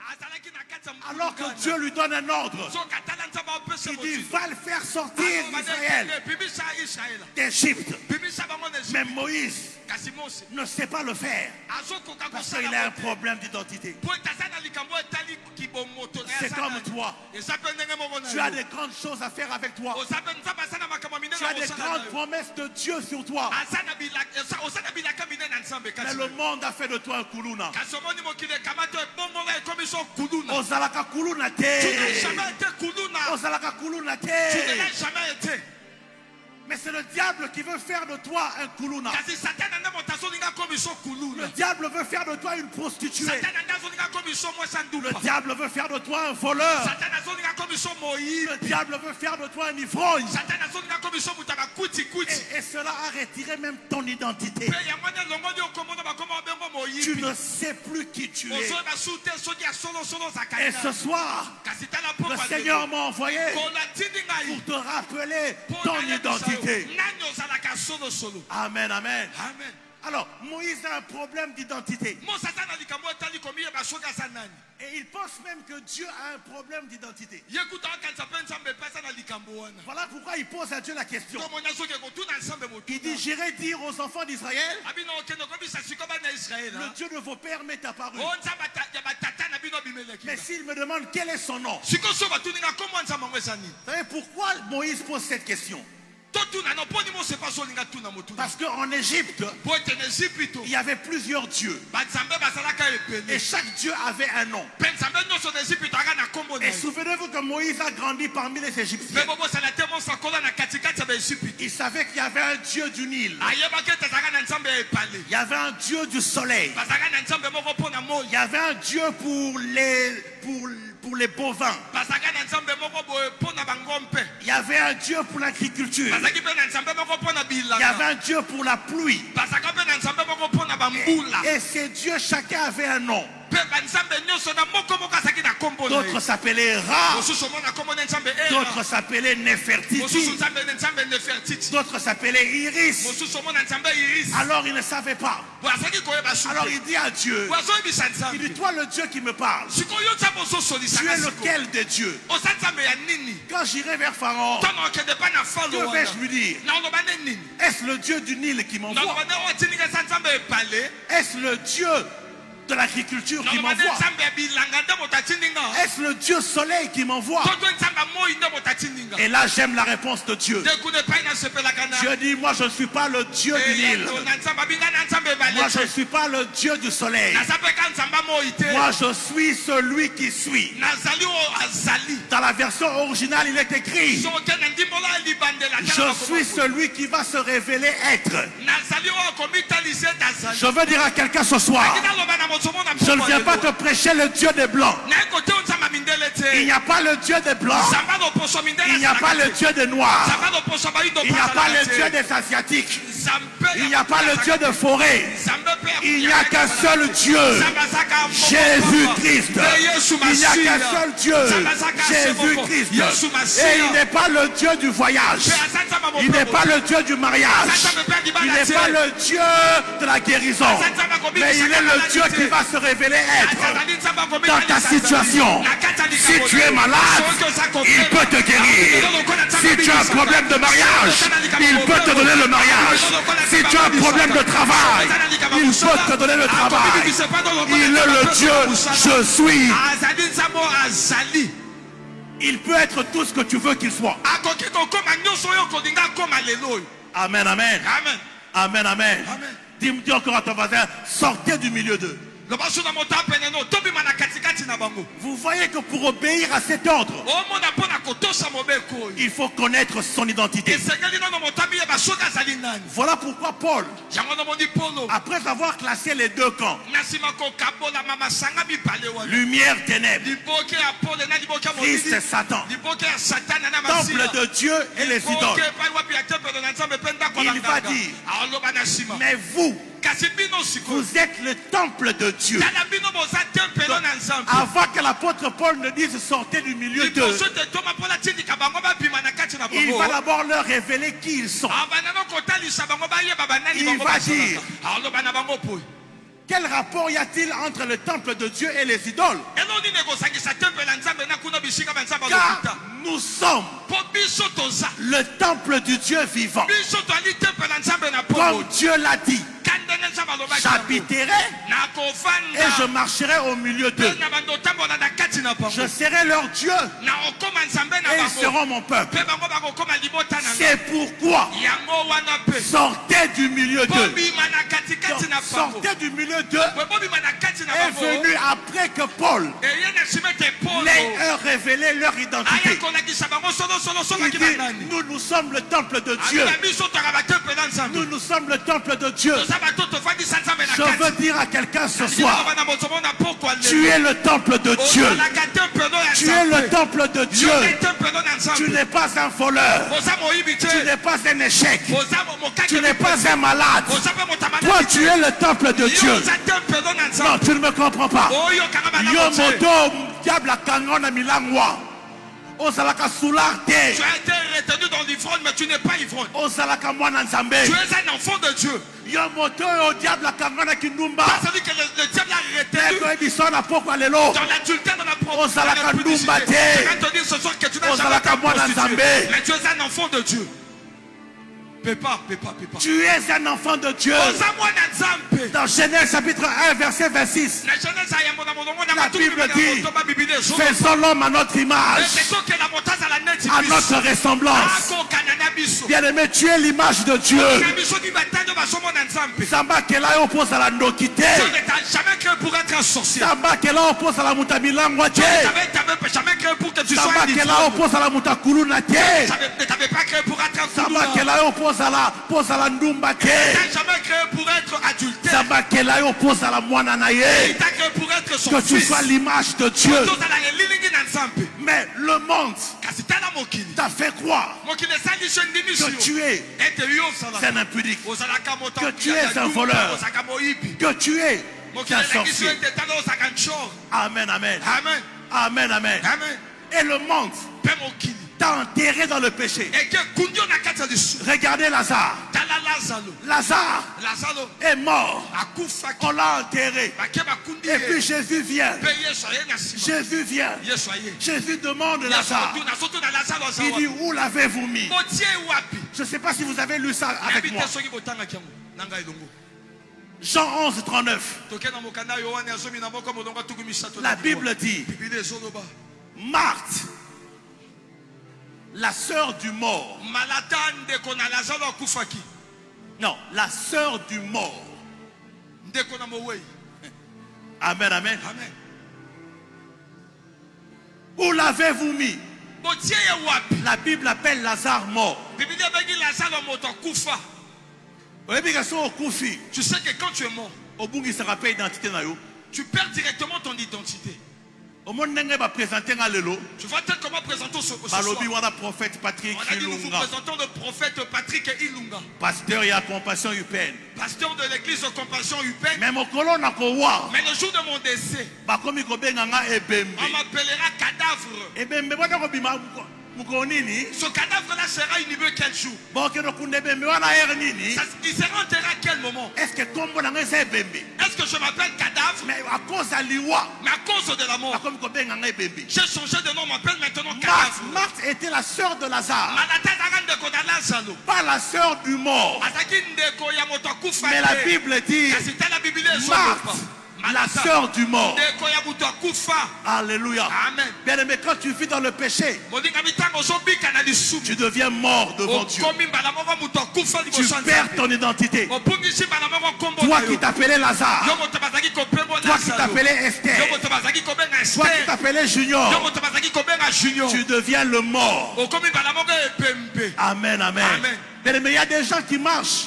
Alors que Dieu lui donne un ordre. Il dit, va le faire sortir d'Israël, d'Égypte. Mais Moïse ne sait pas le faire parce qu'il a un problème d'identité. C'est comme toi. Tu as des grandes choses à faire avec toi. Tu as des grandes promesses de Dieu sur toi. Mais le monde a fait de toi un kuluna. Ozalaka kuluna te. Ozalaka kuluna te. Mais c'est le diable qui veut faire de toi un kuluna. Le diable veut faire de toi une prostituée. Le diable veut faire de toi un voleur. Le diable veut faire de toi un ivrogne. Et cela a retiré même ton identité. Tu ne sais plus qui tu es. Et ce soir, le Seigneur m'a envoyé pour te rappeler ton identité. Amen, amen. Alors, Moïse a un problème d'identité. Et il pense même que Dieu a un problème d'identité. Voilà pourquoi il pose à Dieu la question. Il dit, j'irai dire aux enfants d'Israël, le Dieu de vos pères m'est apparu. Mais s'il me demande quel est son nom, vous savez pourquoi Moïse pose cette question? Parce qu'en Égypte, il y avait plusieurs dieux. Et chaque dieu avait un nom. Et souvenez-vous que Moïse a grandi parmi les Égyptiens. Il savait qu'il y avait un dieu du Nil. Il y avait un dieu du soleil. Il y avait un dieu pour les bovins. Il y avait un dieu pour l'agriculture. Il y avait un dieu pour la pluie. Et ces dieux, chacun avait un nom. D'autres s'appelaient Ra. D'autres s'appelaient Nefertiti. D'autres s'appelaient Iris. Alors il ne savait pas. Alors il dit à Dieu, il dit, toi le Dieu qui me parle, tu es lequel des dieux? Quand j'irai vers Pharaon, que vais-je lui dire? Est-ce le Dieu du Nil qui m'envoie? Est-ce le Dieu de l'agriculture qui m'envoie? Est-ce le Dieu soleil qui m'envoie? Et là j'aime la réponse de Dieu. Dieu dit, moi je ne suis pas le Dieu du Nil. Moi je ne suis pas le Dieu du soleil. Moi je suis celui qui suis. Dans la version originale il est écrit, je suis celui qui va se révéler être. Je veux dire à quelqu'un ce soir, je ne viens pas te prêcher le Dieu des Blancs. Il n'y a pas le Dieu des Blancs. Il n'y a pas le Dieu des Noirs. Il n'y a pas le Dieu des Asiatiques. Il n'y a pas le Dieu de forêt. Il n'y a qu'un seul Dieu, Jésus-Christ. Il n'y a qu'un seul Dieu, Jésus-Christ. Et il n'est pas le Dieu du voyage. Il n'est pas le Dieu du mariage. Il n'est pas le Dieu de la guérison. Mais il est le Dieu qui va se révéler être dans ta situation. Si tu es malade, il peut te guérir. Si tu as un problème de mariage, il peut te donner le mariage. Si tu as un problème de travail, il peut te donner le travail. Il est le Dieu, je suis. Il peut être tout ce que tu veux qu'il soit. Amen, amen. Amen, amen. Dis encore à ton voisin, sortez du milieu d'eux. Vous voyez que pour obéir à cet ordre, il faut connaître son identité. Voilà pourquoi Paul, après avoir classé les deux camps, lumière, ténèbres, Christ et Satan, temple de Dieu et les idoles, il va dire, mais vous, vous êtes le temple de Dieu. Avant que l'apôtre Paul ne dise sortez du milieu d'eux, il va d'abord leur révéler qui ils sont. Il va dire, quel rapport y a-t-il entre le temple de Dieu et les idoles? Car nous sommes le temple du Dieu vivant. Comme Dieu l'a dit, j'habiterai et je marcherai au milieu d'eux. Je serai leur Dieu et ils seront mon peuple. C'est pourquoi sortez du milieu d'eux. Sortez du milieu d'eux est venu après que Paul ait révélé leur identité. Il dit, nous sommes le temple de Dieu. Nous sommes le temple de Dieu. Je veux dire à quelqu'un ce soir, tu es le temple de Dieu. Tu es le temple de Dieu. Tu n'es pas un voleur. Tu n'es pas un échec. Tu n'es pas un malade. Toi, tu es le temple de Dieu. Non, tu ne me comprends pas. Yo moto diable kangona milangwa. Osalaka soulard te. Tu as été retenu dans l'ivrogne, mais tu n'es pas ivrogne. Osalaka mwana nzambe. Tu es un enfant de Dieu. Yo moto au diable kangona kindumba. Ça veut dire que le diable a retenu dans l'adultère dans la propre. Je vais te dire ce soir que tu n'as jamais été un prostitué. Mais tu es un enfant de Dieu. Pépa. Tu es un enfant de Dieu. Dans Genèse chapitre 1 verset 26, la Bible dit, faisons l'homme à notre image, à notre ressemblance. Bien-aimé, tu es l'image de Dieu. Samba kela oppose à la nokité. Pour être un sorcier. Samba kela oppose à la mutamilangwa te. Jamais créé pour que tu sois Samba kela oppose à la mutakuluna te. Ne t'avais pas créé pour être un Samba kela oppose à la ndumba te. Jamais créé pour être adultère. Samba kela oppose à la mwananaye. T'as créé pour être son Que tu fils. sois l'image de Dieu. Mais le monde t'a fait croire que tu es un impudique, que tu es un voleur, que tu es un sorcier. Amen. Et le monde t'a enterré dans le péché. Regardez Lazare. Lazare est mort. On l'a enterré. Et puis Jésus vient. Jésus demande Lazare. Il dit, où l'avez-vous mis? Je ne sais pas si vous avez lu ça avec moi. Jean 11, 39. La Bible dit, Marthe, la sœur du mort. Non, la sœur du mort. Amen. Où l'avez-vous mis? La Bible appelle Lazare mort. Tu sais que quand tu es mort, tu perds directement ton identité. Tu vois tel comment présentons ce soir. Il dit, nous vous présentons le prophète Patrick Ilunga. Pasteur et à compassion humaine. Pasteur de l'église de compassion humaine. Mais mon colon n'a qu'au voir. Mais le jour de mon décès, on m'appellera cadavre. Ce cadavre-là sera inhumé quel jour? Il sera enterré à quel moment? Est-ce que je m'appelle cadavre? Mais à cause de la mort, j'ai changé de nom, on m'appelle maintenant cadavre. Marthe était la sœur de Lazare, pas la sœur du mort. Mais la Bible dit Marthe, la sœur du mort. Alléluia. Bien aimé, quand tu vis dans le péché, tu deviens mort devant Dieu. Tu perds ton identité. Toi qui t'appelais Lazare, toi qui t'appelais Esther, toi qui t'appelais Junior, tu deviens le mort. Amen. Bien aimé, il y a des gens qui marchent,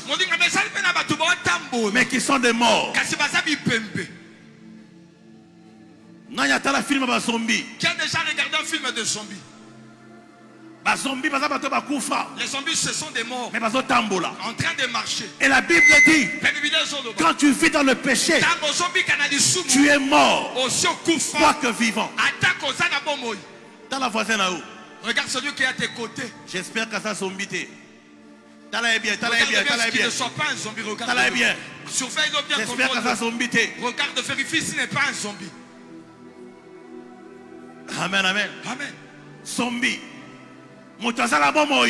mais qui sont des morts. Qui a déjà regardé un film de zombies? Les zombies, ce sont des morts mais bazotambola. en train de marcher. Et la Bible dit, quand tu vis dans le péché, tu es mort, quoique vivant. Dans la voisine là-haut. Regarde celui qui est à tes côtés. J'espère que ça zombie. T'as bien, t'as bien, Regarde t'as bien qu'il bien. ne soit pas un zombie. T'as Regarde bien. Surveille-le bien. J'espère que ça zombie. Regarde, vérifie s'il n'est pas un zombie. Amen, amen. Amen. Zombie. Mutazala bomoi.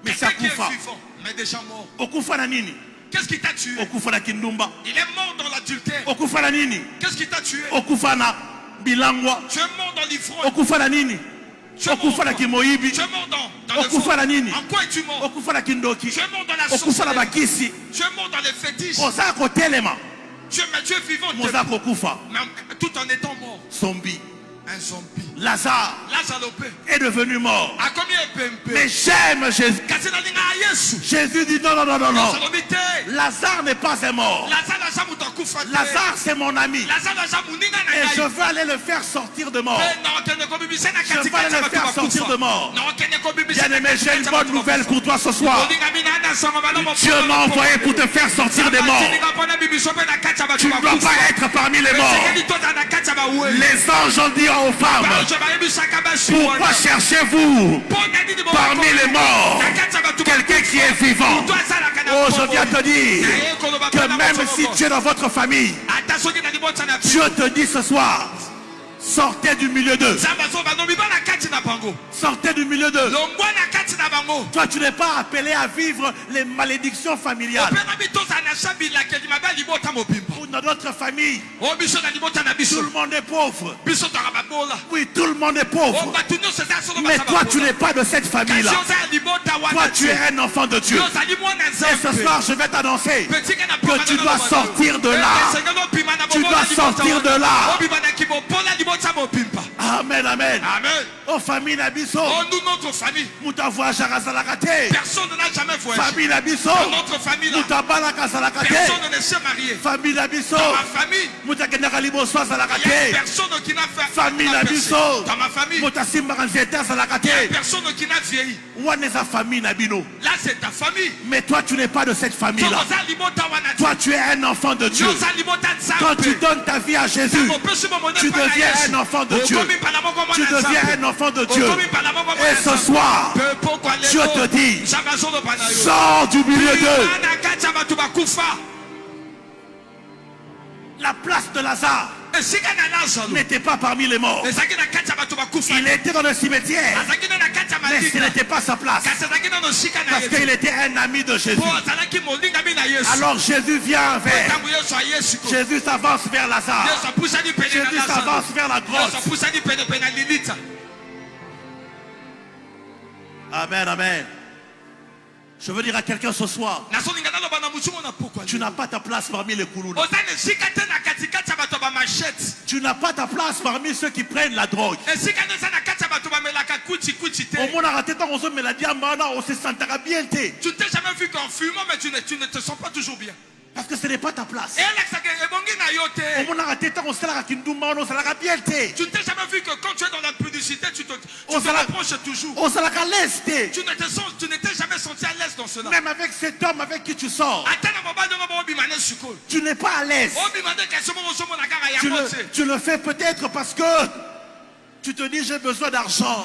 Mais ça Quelqu'un qui est koufa. vivant, mais déjà mort. Okufa na nini? Qu'est-ce qui t'a tué? Okufa na kindumba. Il est mort dans l'adultère. Okufa na nini? Qu'est-ce qui t'a tué? Okufa na bilangwa. Tu es mort dans l'ivrogne. Okufa na nini? Tu es mort Okufa na kimoibi. Tu es mort dans le Okufa na nini? En quoi es-tu mort? Okufa na kindoki. Tu es mort dans la Okufa na sorcellerie. bakisi. Tu es mort dans les fétiches. Oza kotelema. Tu es vivant. Moza kokufa. Mais tout en étant mort. Zombie. Un zombie. Lazare est devenu mort. Mais j'aime Jésus. Jésus dit non, non, non, non, non. Lazare n'est pas un mort. Lazare c'est mon ami. Et je veux aller le faire sortir de mort. Je veux aller le faire sortir de mort. Bien-aimé, j'ai une bonne nouvelle pour toi ce soir. Dieu m'a envoyé pour te faire sortir des morts. Tu ne dois pas être parmi les morts. Les anges ont dit aux femmes, pourquoi cherchez-vous parmi les morts quelqu'un qui est vivant? Oh, je viens te dire que même si tu es dans votre famille, Dieu te dit ce soir, sortez du milieu d'eux. Sortez du milieu d'eux. Toi, tu n'es pas appelé à vivre les malédictions familiales. Dans notre famille, tout le monde est pauvre. Oui, tout le monde est pauvre. Mais toi, tu n'es pas de cette famille-là. Toi, tu es un enfant de Dieu. Et ce soir, je vais t'annoncer que tu dois sortir de là. Tu dois sortir de là. Amen, amen. Oh, famille Nabiso. Notre famille. Personne n'a jamais voyagé. Famille Nabiso. Notre famille là. Personne ne s'est marié. Famille Nabiso. Dans ma famille. Il y a personne qui n'a fait. Famille Nabiso. Dans ma famille. Il y a personne qui n'a vieilli. Là c'est ta famille. Mais toi tu n'es pas de cette famille là. Toi tu es un enfant de Dieu. Quand tu donnes ta vie à Jésus, tu deviens un enfant de Dieu. Tu deviens un enfant de Dieu. Et ce soir, Dieu te dit, sors du milieu d'eux. La place de Lazare n'était pas parmi les morts. Il était dans le cimetière, mais ce n'était pas sa place, parce qu'il était un ami de Jésus. Alors Jésus vient vers, Jésus s'avance vers Lazare, Jésus s'avance vers la grotte. Amen, amen. Je veux dire à quelqu'un ce soir, tu n'as pas ta place parmi les koulouna. Tu n'as pas ta place parmi ceux qui prennent la drogue. Tu ne t'es jamais vu qu'en fumant, mais tu ne te sens pas toujours bien. Parce que ce n'est pas ta place. Tu ne t'es jamais vu que quand tu es dans la publicité, tu te rapproches toujours. Tu ne t'es jamais senti à l'aise dans cela. Même avec cet homme avec qui tu sors, tu n'es pas à l'aise. Tu le fais peut-être parce que tu te dis j'ai besoin d'argent.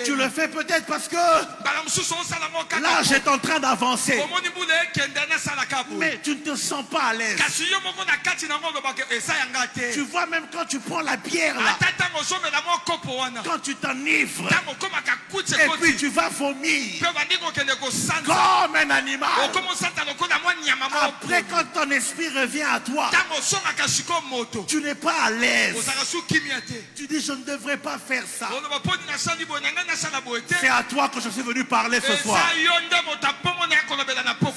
Tu le fais peut-être parce que l'âge est en train d'avancer. Mais tu ne te sens pas à l'aise. Tu vois même quand tu prends la bière là, quand tu t'enivres et puis tu vas vomir comme un animal. Après quand ton esprit revient à toi, tu n'es pas à l'aise. Tu dis je ne devrais pas faire ça. C'est à toi que je suis venu parler ce soir.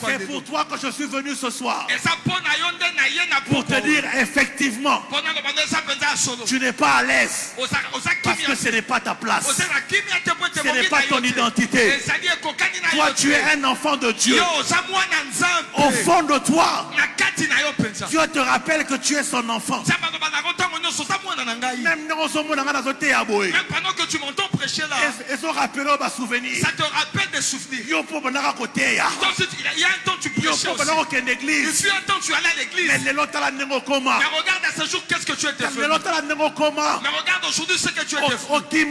C'est pour toi que je suis venu ce soir. Pour te dire effectivement, tu n'es pas à l'aise. Parce que ce n'est pas ta place. Ce n'est pas ton identité. Toi tu es un enfant de Dieu. Au fond de toi, Dieu te rappelle que tu es son enfant. Même pendant que tu m'entends prêcher là, souvenir. ça te rappelle des souvenirs. Il y a un temps tu prêchais aussi. Il fut un temps tu allais à l'église. Mais regarde à ce jour qu'est-ce que tu étais fait. Mais regarde aujourd'hui ce que tu étais fait. Tu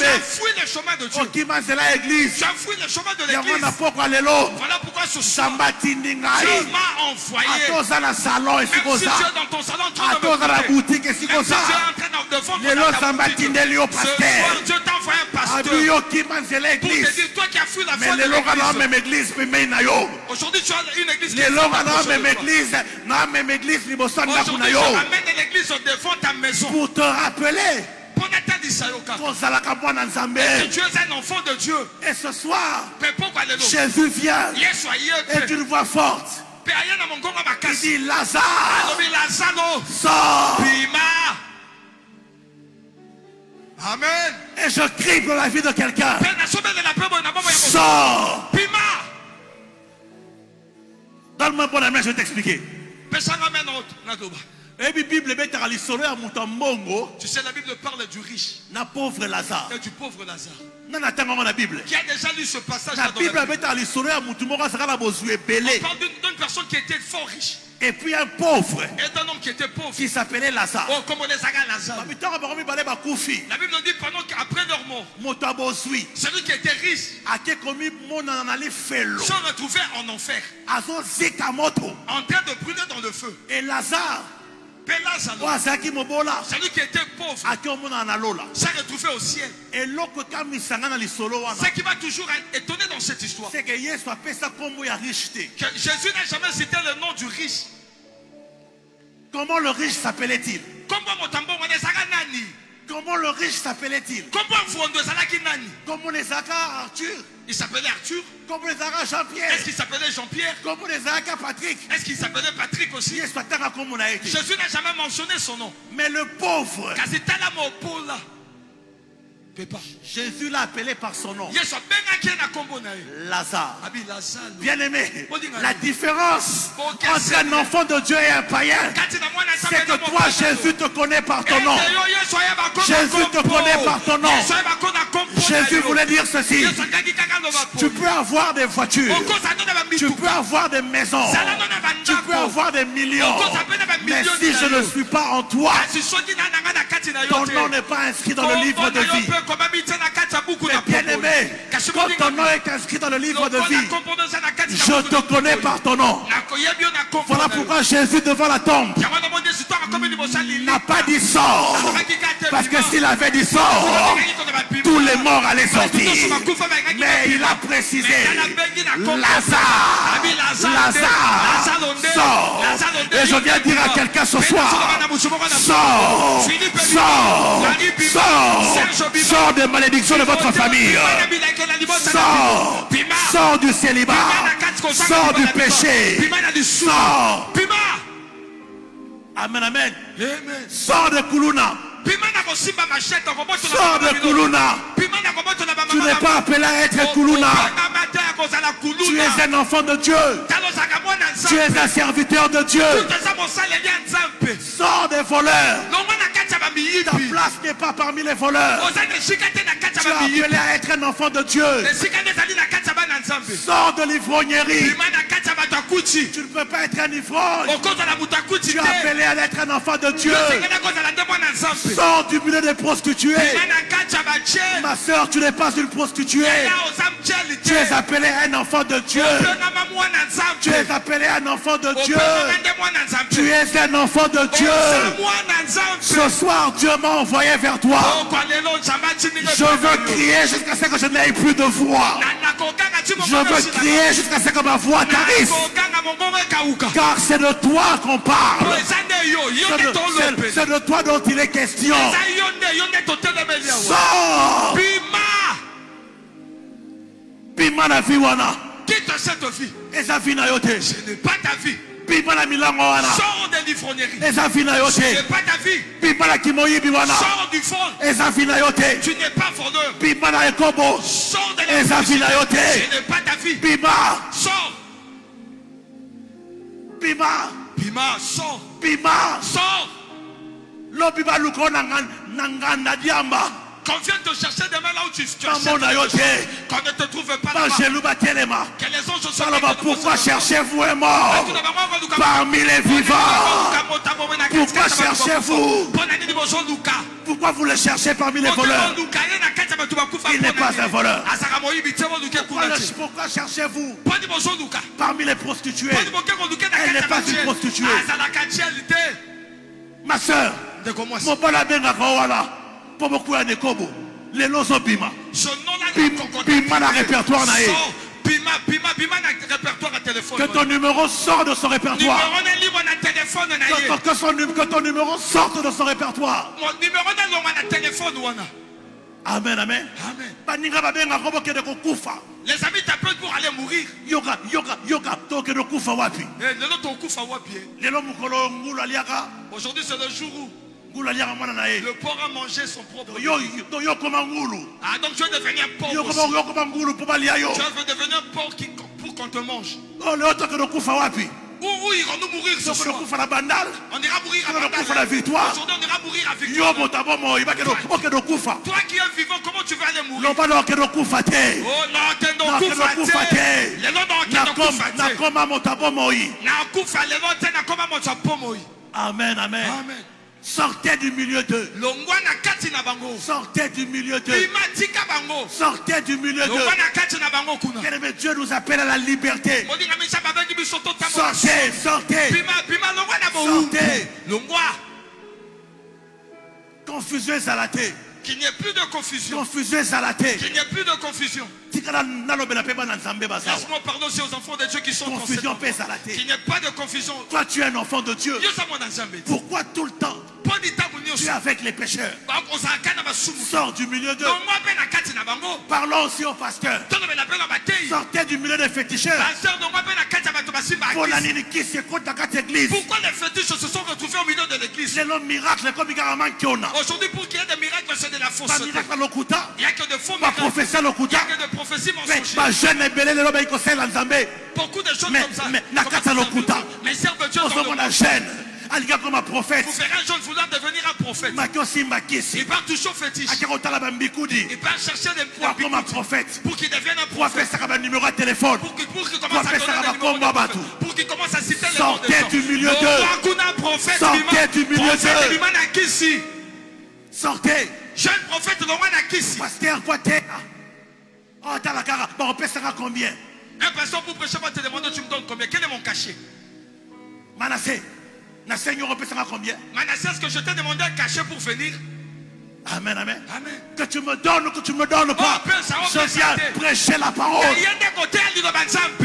as fui le chemin de Dieu. Tu as fui le chemin de l'église. Voilà pourquoi ce soir Dieu m'a envoyé. Même si tu es dans ton salon en train de me compter, même si tu es en train de vendre ta boutique, ce soir Dieu t'a envoyé un pasteur pour te dire, toi qui as fui la foi de l'église. Aujourd'hui tu as une église qui est aujourd'hui je ramène l'église au devant de ta maison pour te rappeler que tu es un enfant de Dieu. Et ce soir, Jésus vient et d'une voix forte. Il dit Lazare, sors. Amen. Et je crie pour la vie de quelqu'un. Sors. Donne-moi un bon ami, je vais t'expliquer. Tu sais, la Bible parle du riche pauvre Lazare. et du pauvre Lazare. Qui a déjà lu ce passage la dans la Bible? On parle d'une personne qui était fort riche. Et puis un pauvre. Et un homme qui était pauvre. Qui s'appelait Lazare. Oh, comme on les a Lazare. La Bible dit pendant qu'après leur mort, celui qui était riche se retrouvait en enfer. En train de brûler dans le feu. Et Lazare, celui qui était pauvre, s'est retrouvé au ciel. Ce qui m'a toujours étonné dans cette histoire, c'est que Jésus n'a jamais cité le nom du riche. Comment le riche s'appelait-il? Comment le riche s'appelait-il? Comment les Arthur? Il s'appelait Arthur. Comment les Jean-Pierre? Est-ce qu'il s'appelait Jean-Pierre? Comment les Patrick? Est-ce qu'il s'appelait Patrick aussi? Jésus n'a jamais mentionné son nom. Mais le pauvre, Jésus l'a appelé par son nom. Lazare. Bien aimé, la différence entre un enfant de Dieu et un païen, c'est que toi, Jésus te connaît par ton nom. Jésus te connaît par ton nom. Jésus voulait dire ceci: tu peux avoir des voitures, tu peux avoir des maisons, tu peux avoir des millions, mais si je ne suis pas en toi, ton nom n'est pas inscrit dans le livre de vie. Mais bien aimé, quand ton nom est inscrit dans le livre de vie, je te connais par ton nom. Voilà pourquoi Jésus devant la tombe n'a pas dit sort, parce que s'il avait dit sort, tous les morts allaient sortir. Mais il a précisé: Lazare, sort. Et je viens dire à quelqu'un ce soir: sors, sors, sors, sors des malédictions de votre famille. Sors, sors du célibat, sors du péché, sors. Amen, amen. Sors de Kuluna. Sors de Kuluna. Tu n'es pas appelé à être Kuluna. Tu es un enfant de Dieu. Tu es un serviteur de Dieu. Sors des voleurs. Ta place n'est pas parmi les voleurs. Tu es appelé à être un enfant de Dieu. Sors de l'ivrognerie. Tu ne peux pas être un ivrogne. Tu es appelé à être un enfant de Dieu. Sors du milieu des prostituées. Ma soeur, tu n'es pas une prostituée. Tu es appelé un enfant de Dieu. Tu es appelé un enfant de Dieu. Tu es un enfant de Dieu. Ce soir, Dieu m'a envoyé vers toi. Je veux crier jusqu'à ce que je n'aie plus de voix. Je veux crier jusqu'à ce que ma voix tarisse. Car c'est de toi qu'on parle. C'est de toi dont il est question. Sors. Pima na viwana. Quitte cette vie. Et ça vient à yote. Ce n'est pas ta vie. Sors de l'ivrognerie. Ce n'est pas ta vie. Sors du vol. Tu n'es pas voleur. Sors de l'ivrognerie. Ce n'est pas ta vie. Sors. Bima, sors. Bima. Sors. Lobi baluko nangana diamba. Qu'on vienne te chercher demain là où tu cherches. Qu'on ne te trouve pas là-bas. Que les anges se soient. Pourquoi cherchez-vous un mort parmi les vivants? Pourquoi cherchez-vous? Pourquoi vous le cherchez parmi les voleurs? Il n'est pas un voleur. Pourquoi cherchez-vous parmi les prostituées? Elle n'est pas une prostituée. Ma soeur, mon bon ami Nakawala. Pour beaucoup de Kobo, les lozo Bima. Bima na répertoire na Bima na répertoire à téléphone. Que ton numéro sorte de son répertoire. Que ton numéro sorte de son répertoire. Mon numéro na téléphone wana. Amen, amen. Les amis t'appellent pour aller mourir. Yoga, toke no kufa wapi. Aujourd'hui c'est le jour où le porc a mangé son propre. Ah, donc tu veux devenir porc aussi. Tu veux devenir porc pour qu'on te mange. Où irons-nous mourir ce soir? On ira mourir à Bandal. Victoire. Aujourd'hui on ira mourir à victoire. Toi qui es vivant, comment tu vas aller mourir? Oh non, tu Amen, amen. Sortez du milieu d'eux. Sortez du milieu d'eux. Sortez du milieu d'eux. Dieu nous appelle à la liberté. Sortez, sortez. Sortez. Confusion salaté. Qu'il n'y ait plus de confusion. Confusion salaté. Qu'il n'y ait plus de confusion. Laisse-moi parler aussi aux enfants de Dieu qui sont confusion. Qu'il n'y ait pas de confusion. Toi tu es un enfant de Dieu. Pourquoi tout le temps tu es avec les pécheurs? Sors du milieu d'eux. Parlons aussi au pasteur. Sortez du milieu des féticheurs. Pourquoi les fétiches se sont retrouvés au milieu de l'église? Aujourd'hui pour qu'il y ait des miracles c'est de la fausseté. Il n'y a que de faux miracles. Il n'y a que de prophéties mensongères. Beaucoup de choses comme ça. Mais servent Dieu dans le monde. Comme un prophète. Vous verrez un jeune vouloir devenir un prophète. Il part toujours fétiche. Il part chercher des poids comme un prophète. Pour qu'il devienne un prophète. Numéro de téléphone. Pour qu'il commence à donner des numéros. Pour qu'il commence à citer les noms des gens. Sortez du milieu d'eux. Sortez du milieu d'eux. Sortez. Jeune prophète de Roi Nakissi. Pasteur Poiter. Oh, t'as la cara. Bon, on pèsera combien? Un pasteur pour prêcher va te demander tu me donnes combien? Quel est mon cachet? Manassé. Seigneur, on pèsera combien? Manassé, est-ce que je t'ai demandé un cachet pour venir? Amen, amen. Amen. Que tu me donnes ou que tu me donnes pas. Je viens prêcher la parole.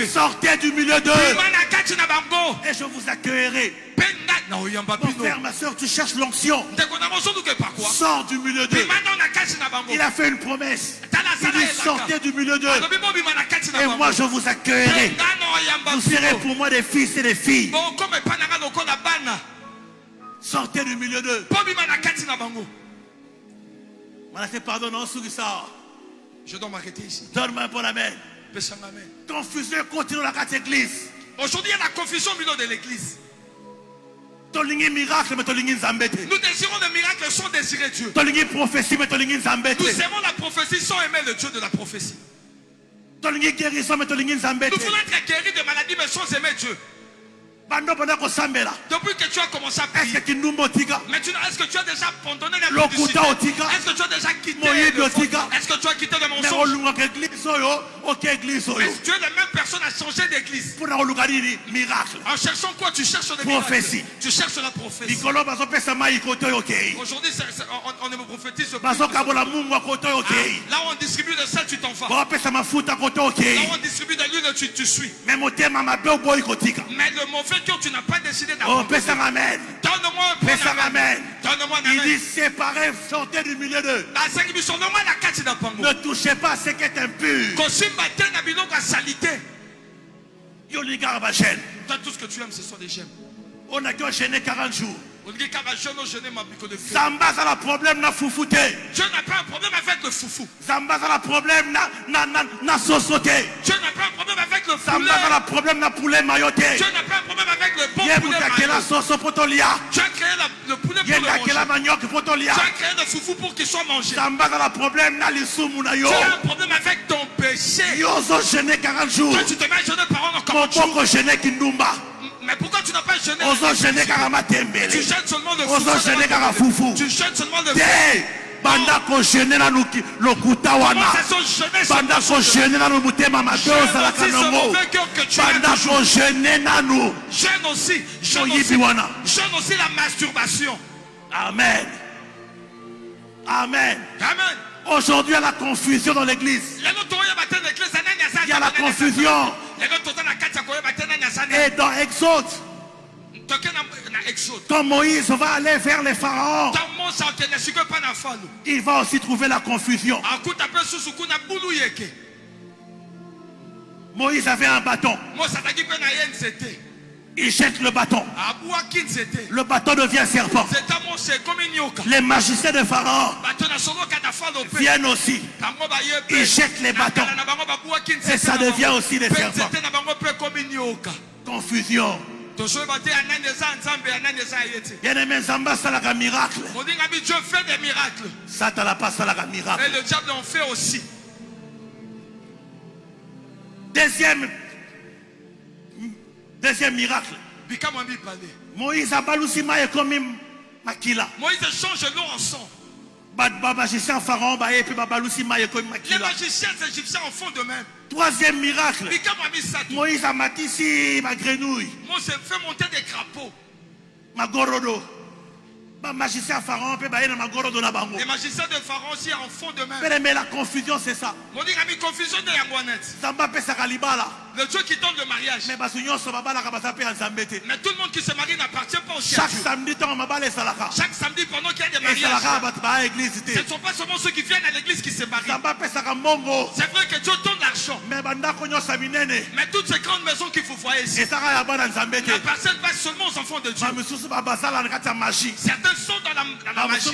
Sortez du milieu d'eux. Et je vous accueillerai. Mon frère, ma soeur, tu cherches l'onction. Sors du milieu d'eux. Il a fait une promesse. Il dit sortez du milieu d'eux. Et moi je vous accueillerai. Vous serez pour moi des fils et des filles. Sortez du milieu d'eux. Je dois m'arrêter ici. Donne-moi un bon amen. Confusion continue dans la église. Aujourd'hui il y a la confusion au milieu de l'église. Nous désirons des miracles sans désirer Dieu. Nous aimons la prophétie sans aimer le Dieu de la prophétie. Nous voulons être guéris de maladies mais sans aimer Dieu. Depuis que tu as commencé à prier, maintenant est-ce que tu as déjà abandonné la publicité? Est-ce que tu as déjà quitté le fond? Est-ce que tu as quitté le mensonge? Est-ce que tu es la même personne à changer d'église? En cherchant quoi? Tu cherches les miracles. Tu cherches la prophétie. Aujourd'hui on me prophétise. Là où on distribue de sel, tu t'en vas. Là où on distribue de l'huile, tu suis. Mais le mauvais cœur, tu n'as pas décidé d'abandonner. Donne-moi un bon amen. Donne-moi un amen. Il dit séparez, sortez du milieu d'eux. Ne touchez pas à ce qui est impur. Toi, tout ce que tu aimes, ce sont des gemmes. On a enchaîné 40 jours. Zamba a le problème na foufouté. Dieu n'a pas un problème avec le foufou. Zamba a le problème na sosoté. Dieu n'a pas un problème avec le poulet. Zamba a le problème na poulet mayoté. Dieu n'a pas un problème avec le bon Ye poulet mutakela maillot. soso potolia. Dieu a créé le poulet Ye pour le nakela manger. manioc potolia. Dieu a créé le foufou pour qu'il soit mangé. Zamba a le problème na lisumu na yo. Tu as un problème avec ton péché. Yo zo jeûner 40 jours. Toi, tu te mets à jeûner par an en 40 Mon jours. poko jeûner kindumba. Mais pourquoi tu n'as pas jeûné? Ozo jeûner Tu kaka matembele. jeûnes seulement le Ozo foufou. jeûner kaka fufu. Tu jeûnes seulement le foufou. Te banda ko jeûner na lokuta wana. Comment ça se jeûner Banda ko jeûner na mutema mabe osala kanongo. Banda ko jeûner na nu. Jeûne aussi. Jeûne Oyibi aussi. wana. Jeûne aussi la masturbation. Amen. Amen. Amen. Aujourd'hui, il y a la confusion dans l'église. Il y a la confusion. Et dans Exode, quand Moïse va aller vers les pharaons, il va aussi trouver la confusion. Moïse avait un bâton. Il jette le bâton. Le bâton devient serpent. Les magiciens de Pharaon viennent aussi. Ils jettent les bâtons. Et ça devient aussi des serpents. Confusion. Bien-aimé, Zamba salaka miracle. Dieu fait des miracles. Satan n'a pas salaka miracle. Et le diable en fait aussi. Deuxième miracle. Moïse a balousi maïe comme makila. Moïse change l'eau en sang. Magicien Pharaon et puis balousi maïe comme Les makila. magiciens égyptiens en font de même. Troisième miracle. Moïse a matissé ma grenouille. Moïse fait monter des crapauds. Ma gorodo. Magicien Pharaon peut bailler dans ma gorodo na bango. Les magiciens de Pharaon aussi en font de même. Mais la confusion c'est ça. Mon Dieu a mis confusion de Yangwanet. Zamba pesa kalibala. Le Dieu qui donne le mariage. Mais basunyo so babala kabasa pe nzambete. Mais tout le monde qui se marie n'appartient pas au ciel. Chaque samedi tant mabale salaka. Chaque samedi pendant qu'il y a des Et mariages. salaka bat église. Ce ne sont pas seulement ceux qui viennent à l'église qui se marient. Zamba pesa kamongo. C'est vrai que Dieu donne l'argent. Mais banda konyo saminene. Mais toutes ces grandes maisons que vous voyez ici. Et ça ya bana nzambete. N'appartiennent pas seulement aux enfants de Dieu. Misusu babasala na kati ya magie. Certains sont dans la magie.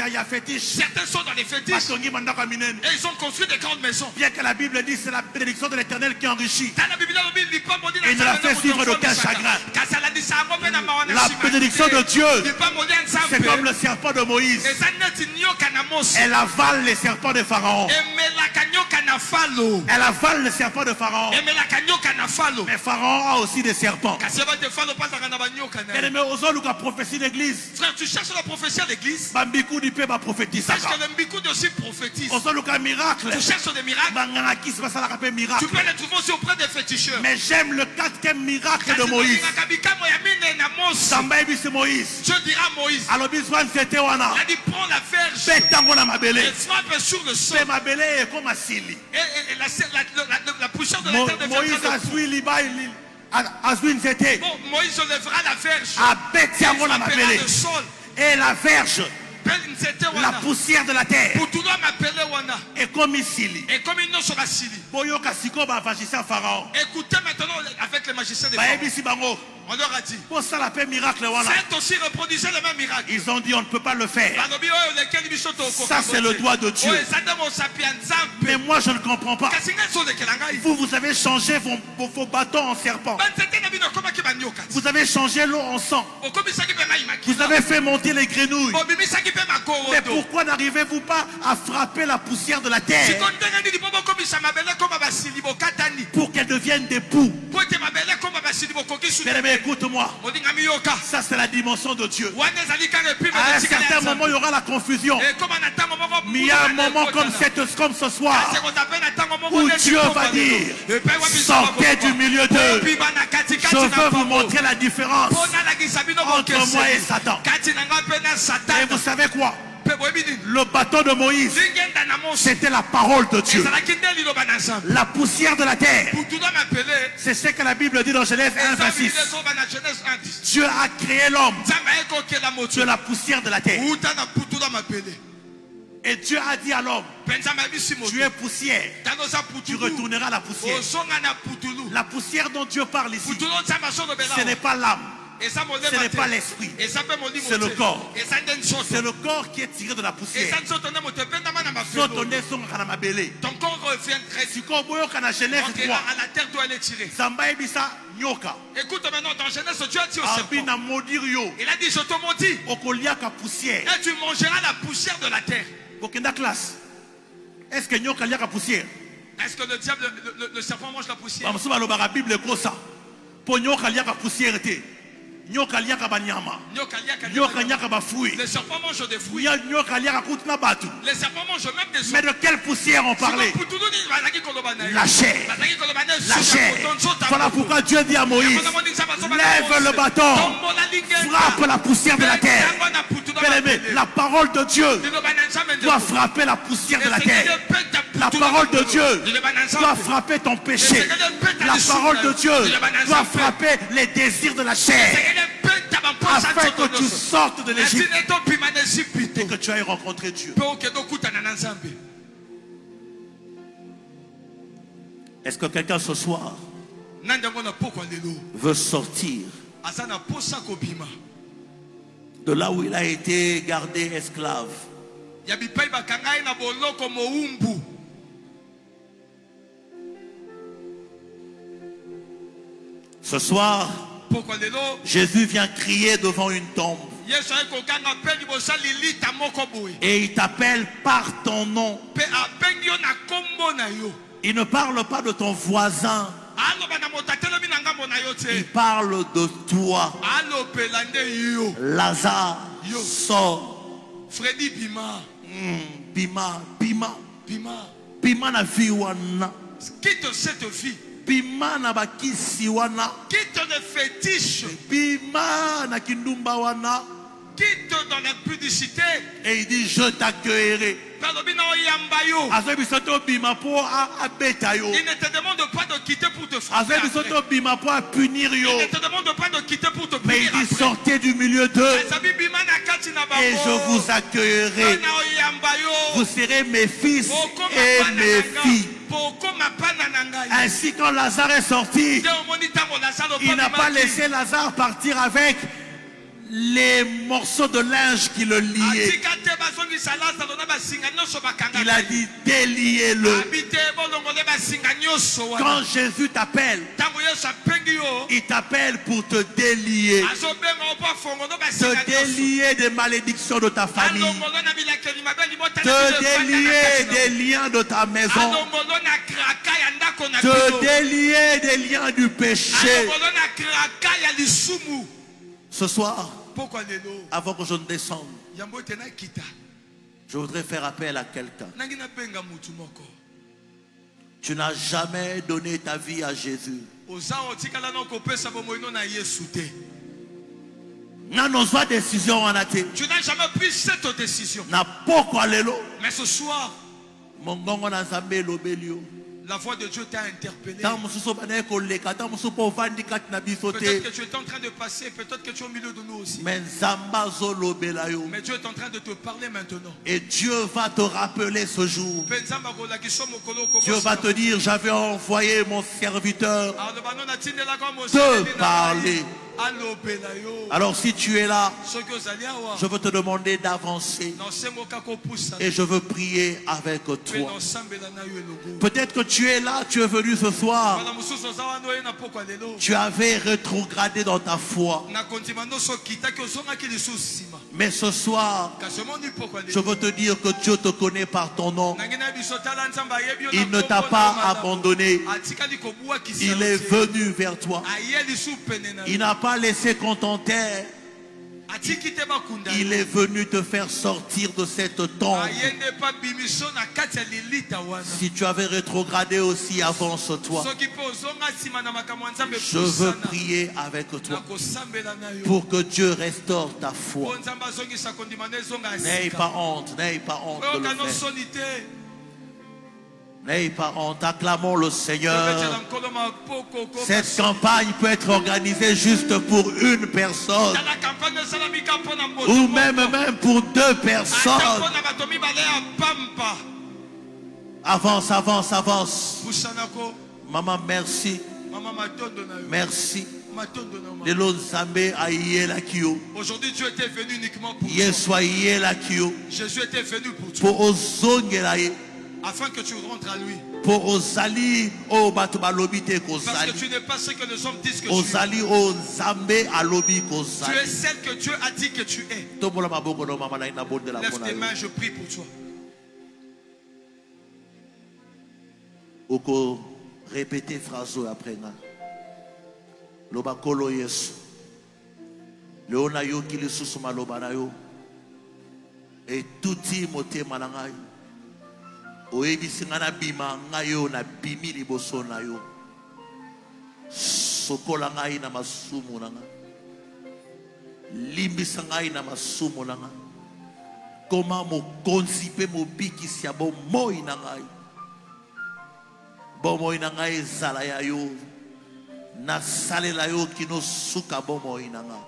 Il y a fétiche. Certains sont dans les fétiches. Et ils ont construit des grandes maisons. Bien que la Bible dit c'est la bénédiction de l'Éternel qui enrichit. Et ne la fait suivre d'aucun chagrin. La bénédiction de Dieu, c'est comme le serpent de Moïse. Elle avale les serpents de Pharaon. Elle avale les serpents de Pharaon. Mais Pharaon a aussi des serpents. Et les mecs prophétie d'église. Frère, tu cherches la prophétie à l'église. Bambikou di pe ba prophétise. Parce que le Mbikou aussi prophétise. Miracle. Tu cherches des miracles. Miracle. Tu peux les trouver aussi auprès des féticheurs. Mais j'aime le quatrième miracle de Moïse. C'est Moïse. Je dirai à Moïse. Alors Biswan c'était wana. Il a dit prends la verge. Et frappe sur le sol. Ma belé est comme Assili. Et la poussière de la terre devient Moïse a suivi l'Ibaï. Bon, Moïse lèvera la verge. Il frappera le sol. Et la verge, la poussière de la terre, et comme ici. Et comme ils n'ont sur la Syrie. Écoutez maintenant avec les magiciens des Pharaons. On leur a dit. Faites aussi reproduisez le même miracle. Ils ont dit on ne peut pas le faire. Ça c'est le doigt de Dieu. Mais moi je ne comprends pas. Vous avez changé vos bâtons en serpent. Vous avez changé l'eau en sang. Vous avez fait monter les grenouilles. Mais pourquoi n'arrivez-vous pas à frapper la poussière de la terre pour qu'elle devienne des poux? Mais écoute-moi, ça c'est la dimension de Dieu. À un certain moment il y aura la confusion. Mais il y a un moment comme ce soir où Dieu va dire sortez du milieu d'eux. Je veux vous montrer la différence entre moi et Satan. Et vous savez quoi? Le bâton de Moïse, c'était la parole de Dieu. La poussière de la terre, c'est ce que la Bible dit dans Genèse 1:26. Dieu a créé l'homme de la poussière de la terre. Et Dieu a dit à l'homme, tu es poussière, tu retourneras à la poussière. La poussière dont Dieu parle ici, ce n'est pas l'âme. Ce n'est pas l'esprit. C'est le corps. C'est le corps qui est tiré de la poussière. Ton corps revient très Si on voit qu'à la Genèse à 3, la terre doit être tirée. Zamba ebisa nyoka. Écoute maintenant, dans Genèse, Dieu a dit au serpent. Abina modir yo. Il a dit, je te maudis. Okoliaka poussière. Et tu mangeras la poussière de la terre. Bokenda classe. Est-ce que nyoka liaka poussière? Est-ce que le diable, le serpent mange la poussière? Bamusuba lo bara Bible kosa. Po nyoka liaka poussière te. Nyoka liaka banyama. Nyoka liaka ba fruits. Les serpents mangent des fruits. Nyoka liaka kutna batu. Les serpents mangent même des Mais de quelle poussière on parlait? La chair. La chair. Voilà pourquoi Dieu dit à Moïse, lève le bâton, frappe la poussière de la terre. Bien-aimé, la parole de Dieu doit frapper la poussière de la terre. La parole de Dieu doit frapper ton péché. La parole de Dieu doit frapper les désirs de la chair. Afin que tu sortes de l'Égypte et que tu ailles rencontrer Dieu. Est-ce que quelqu'un ce soir veut sortir de là où il a été gardé esclave? Ce soir, Jésus vient crier devant une tombe. Et il t'appelle par ton nom. Il ne parle pas de ton voisin. Il parle de toi. Lazare, sort. Freddy Bima. Bima, Bima na vie wana. Quitte cette vie. Bima na bakisi wana. Quitte le fétiche. Bima na kindumba wana. Quitte dans la publicité. Et il dit, je t'accueillerai. Il ne te demande pas de quitter pour te frapper. Il ne te demande pas de quitter pour te punir. Mais il dit, sortez du milieu d'eux. Et je vous accueillerai. Vous serez mes fils et mes filles. Ainsi quand Lazare est sorti, il n'a pas laissé Lazare partir avec les morceaux de linge qui le liaient. Il a dit, déliez-le. Quand Jésus t'appelle, il t'appelle pour te délier. Te délier des malédictions de ta famille. Te délier des liens de ta maison. Te délier des liens du péché. Ce soir, avant que je ne descende, je voudrais faire appel à quelqu'un. Tu n'as jamais donné ta vie à Jésus. Tu n'as jamais pris cette décision. Mais ce soir, la voix de Dieu t'a interpellé. Peut-être que tu es en train de passer, peut-être que tu es au milieu de nous aussi. Mais Dieu est en train de te parler maintenant. Et Dieu va te rappeler ce jour. Dieu va te dire, j'avais envoyé mon serviteur te parler. Alors si tu es là, je veux te demander d'avancer et je veux prier avec toi. Peut-être que tu es là, tu es venu ce soir, tu avais rétrogradé dans ta foi, mais ce soir je veux te dire que Dieu te connaît par ton nom. Il ne t'a pas abandonné, il est venu vers toi. Il n'a pas laissé contenter. Il est venu te faire sortir de cette tombe. Si tu avais rétrogradé aussi, avance-toi. Je veux prier avec toi pour que Dieu restaure ta foi. N'aie pas honte de le faire. N'ayez pas honte, acclamons le Seigneur. Cette campagne peut être organisée juste pour une personne. Ou même pour deux personnes. Avance, avance, avance. Maman, merci. Merci. Lelo Nzambe ayela kiyo. Aujourd'hui, Dieu était venu uniquement pour toi. Yesu ayela kiyo. Jésus était venu pour toi. Po ozongela ye. Afin que tu rentres à lui. Po ozali o bato balobi te Parce kozali. que tu n'es pas ce que les hommes disent que tu Ozali o Nzambe alobi es. Tu kozali. es celle que Dieu a dit que tu es. Tombola maboko no mama na ina bonde la Lève pona tes yo. mains, je prie pour toi. Oko répéter phrase après nga. Loba kolo Yesu. Leona yo kili susu maloba na yo. Et touti motema na ngai. Oyebisi nga na bima ngai yo na bimi liboso na yo. Sokola ngai na masumu na nga. Limbisa ngai na masumu na nga. Koma mokonzi pe mobikisi ya bomoi na ngai. Bomoi na ngai ezala ya yo. Nasalela yo kino suka bomoi na nga.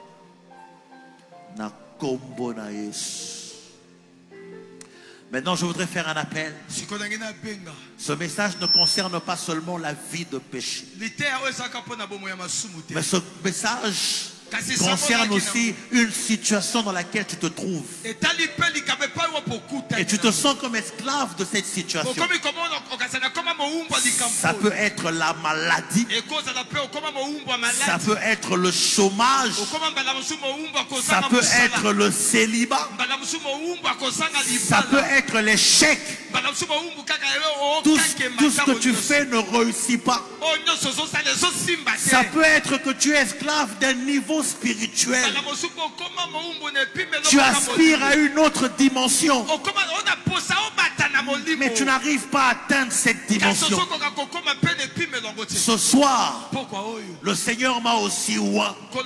Na kombo na Yesu. Maintenant, je voudrais faire un appel. Ce message ne concerne pas seulement la vie de péché. Mais ce message concerne aussi une situation dans laquelle tu te trouves. Et tu te sens comme esclave de cette situation. Ça peut être la maladie. Ça peut être le chômage. Ça peut être le célibat. Ça peut être l'échec. Tout ce que tu fais ne réussit pas. Ça peut être que tu es esclave d'un niveau spirituel. Tu aspires à une autre dimension. Mais tu n'arrives pas à atteindre cette dimension. Ce soir, le Seigneur m'a aussi oint pour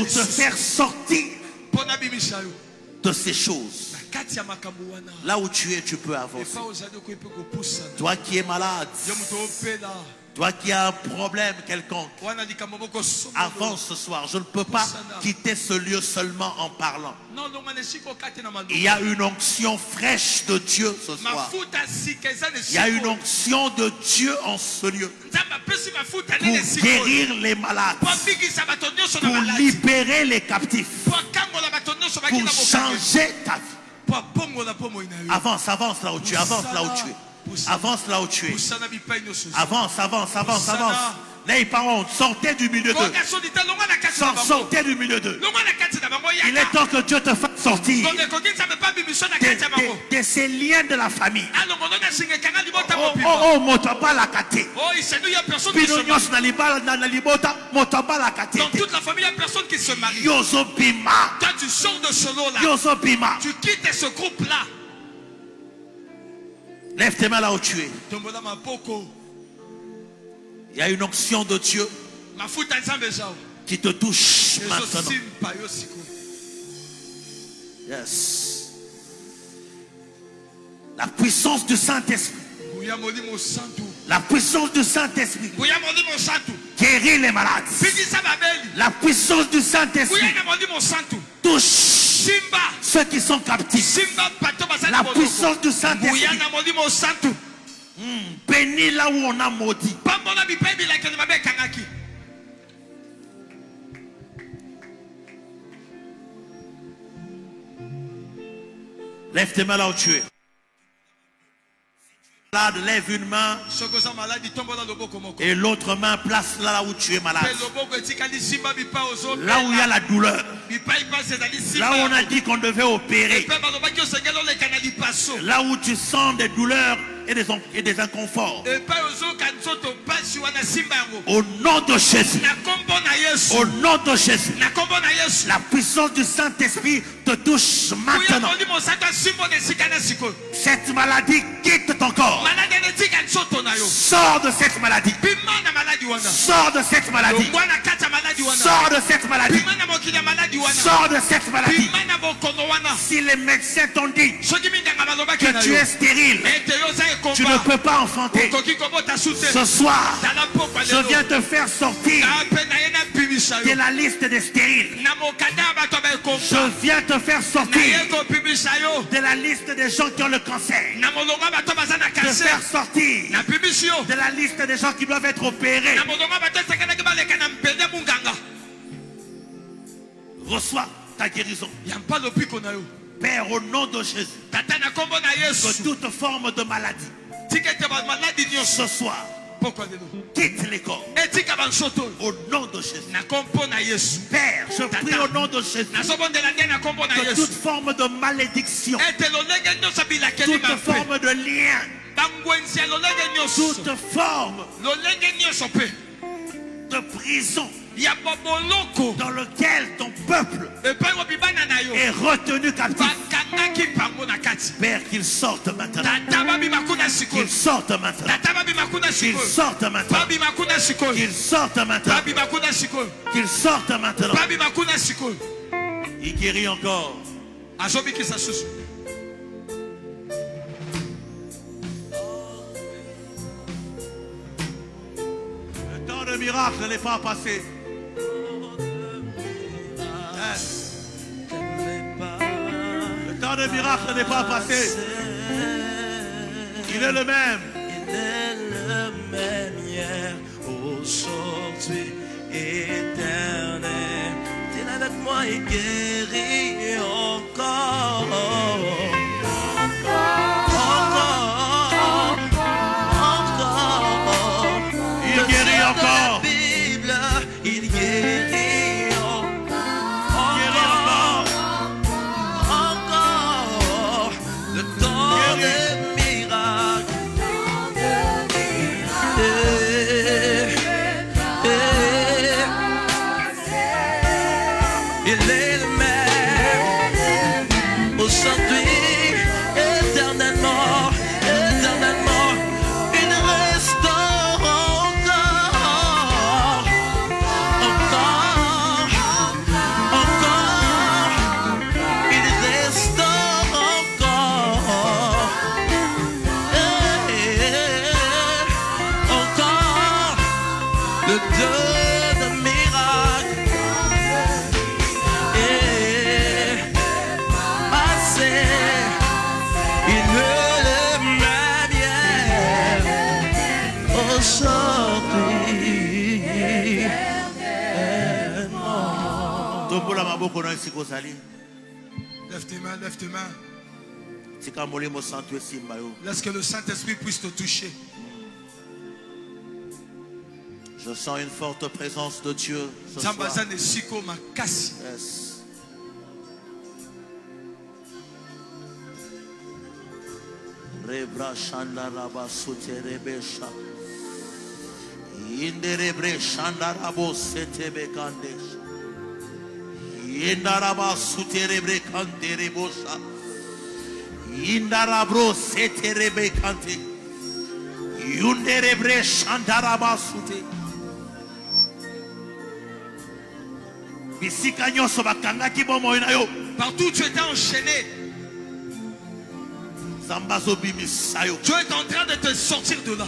te faire sortir de ces choses. Là où tu es, tu peux avancer. Toi qui es malade, toi qui as un problème quelconque, avance ce soir. Je ne peux pas quitter ce lieu seulement en parlant. Il y a une onction fraîche de Dieu ce soir. Il y a une onction de Dieu en ce lieu pour guérir les malades, pour libérer les captifs, pour changer ta vie. Avance, avance là où tu es, avance là où tu es. Avance là où tu es. Avance, avance, avance, avance. Les parents, sortez du milieu d'eux. Sortez du milieu d'eux. Il est temps que Dieu te fasse sortir de ces liens de la famille. Oh, motaba la kate. Dans toute la famille, il n'y a personne qui se marie. Yozo bima. Quand tu sors de ce lot-là, Yozo bima. tu quittes ce groupe-là. Lève tes mains là où tu es. Il y a une onction de Dieu qui te touche maintenant. Yes. La puissance du Saint-Esprit. La puissance du Saint-Esprit guérit les malades. La puissance du Saint-Esprit touche ceux qui sont captifs. La puissance du Saint-Esprit bénit là où on a maudit. Lève tes mains là où tu es. Lève une main et l'autre main, place là où tu es malade. Là où il y a la douleur. Là où on a dit qu'on devait opérer. Là où tu sens des douleurs et des inconforts. Au nom de Jésus. Au nom de Jésus. La puissance du Saint-Esprit te touche maintenant. Cette maladie quitte ton corps. Sors de cette maladie. Sors de cette maladie. Sors de cette maladie. Sors de cette maladie. Si les médecins t'ont dit que tu es stérile, tu ne peux pas enfanter. Ce soir, je viens te faire sortir de la liste des stériles. Je viens te faire sortir de la liste des gens qui ont le cancer. Te faire sortir de la liste des gens qui doivent être opérés. reçois ta guérison. Yampa lopi konayo. Père, au nom de Jésus, Tata na kombo na Yesu. que toute forme de maladie, Tikete ba maladie nyonso. ce soir, Pourquoi de nous? quitte les corps. Etika ba nsoto. Au nom de Jésus. Na kombo na Yesu. Père, je prie au nom de Jésus Na sobonde la ndena kombo na que Yesu. toute forme de malédiction, Ete lo lenge nyonso bila keli toute ma fe. forme de lien, Bangwenzi lo lenge nyonso. toute forme Lo lenge nyonso pe. de prison Ya boboloko. dans lequel ton peuple Epai obibana na yo. est retenu captif. Bakangaki pango na kati. Père, qu'il sorte maintenant. Tata babi makuna siko. Qu'il sorte maintenant. Tata babi makuna Qu'il siko. sorte maintenant. Babi makuna siko. Qu'il sorte maintenant. Babi makuna siko. Qu'il sorte maintenant. Babi makuna siko. Il guérit encore. Azobi ki sa susu. Le temps de miracle n'est pas passé. Le temps de miracle n'est pas passé. Il est le même. Il est le même hier, aujourd'hui, éternel. Il est avec moi et guérit encore. Il guérit encore. Bible, il guérit encore. Le temps des miracles. Il est le même aujourd'hui, éternellement, éternellement. Il restaure encore, encore, encore. Il restaure encore, encore. Le Dieu de miracles. Il veut le même hier, aujourd'hui. Tombola maboko na esiko sali. Lève tes mains, lève tes mains. Tika molimo santu esimba yo. Laisse que le Saint-Esprit puisse te toucher. Je sens une forte présence de Dieu ce soir. Zambazan et Siko Makasi. Yes. Rebra shanda raba sute rebesha. Inde rebre shanda rabo sete bekandesh. Inda raba sute rebre kante rebosha. Inda rabro sete rebe kante. Yunde rebre shanda raba sute. Bisika nyoso bakangaki bomo ina yo. Partout où tu étais enchaîné, Zambazo bimisayo. Dieu est en train de te sortir de là.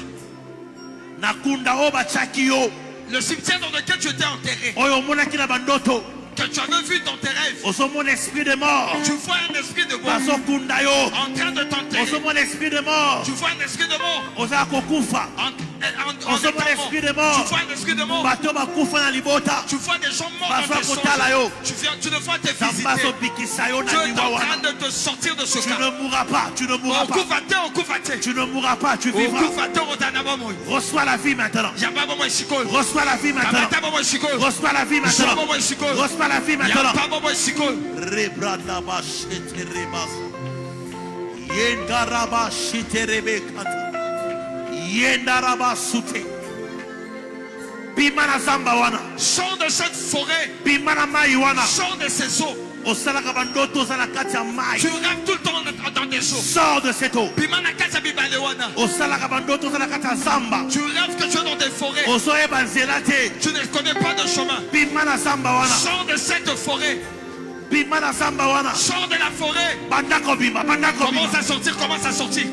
Nakunda oba chaki yo. Le cimetière dans lequel tu étais enterré, Oyo monaki na bandoto. que tu avais vu dans tes rêves, Oso mon esprit de mort. tu vois un esprit de mort Baso kunda yo. en train de t'enterrer. Oso mon esprit de mort. Tu vois un esprit de mort Oza kokufa. en Oso mon état esprit de mort. mort. Tu vois un esprit de mort. Bato bakufa na libota. Tu vois des gens morts Baso dans tes kotala yo. songes. Tu ne vois te Zambazo visiter. bikisayo Dieu na est en train liwawana. de te sortir de ce Tu cas. ne mourras pas. Tu ne mourras Au pas. Koufate, au Koufate. Tu ne mourras pas. Tu Au vivras. Koufate, au Tanabamoy. Reçois la vie maintenant. Yababamoy Sikol. Reçois la vie maintenant. Kabatabamoy Sikol. Reçois la vie maintenant. Yababamoy Sikol. Reçois la vie maintenant. Yababamoy Sikol. Rebradaba shete rebasa. Yendaraba shete rebekata. Yendaraba sute. Bimana zamba wana. Sors de cette forêt. Bimana mai wana. Sors de ces eaux. Osalaka bandoto zala kati ya mai. Tu rêves tout le temps dans des eaux. Sors de cette eau. Bimana Kasa Bibalewana. Osalaka bandoto zala kati ya zamba. Tu rêves que tu es dans des forêts. Ozoyeba nzela te. Tu ne connais pas de chemin. Bimana zamba wana. Sors de cette forêt. Bimana zamba wana. Sors de la forêt. Bandako bima. Bandako Commence bima. à sortir, commence à sortir.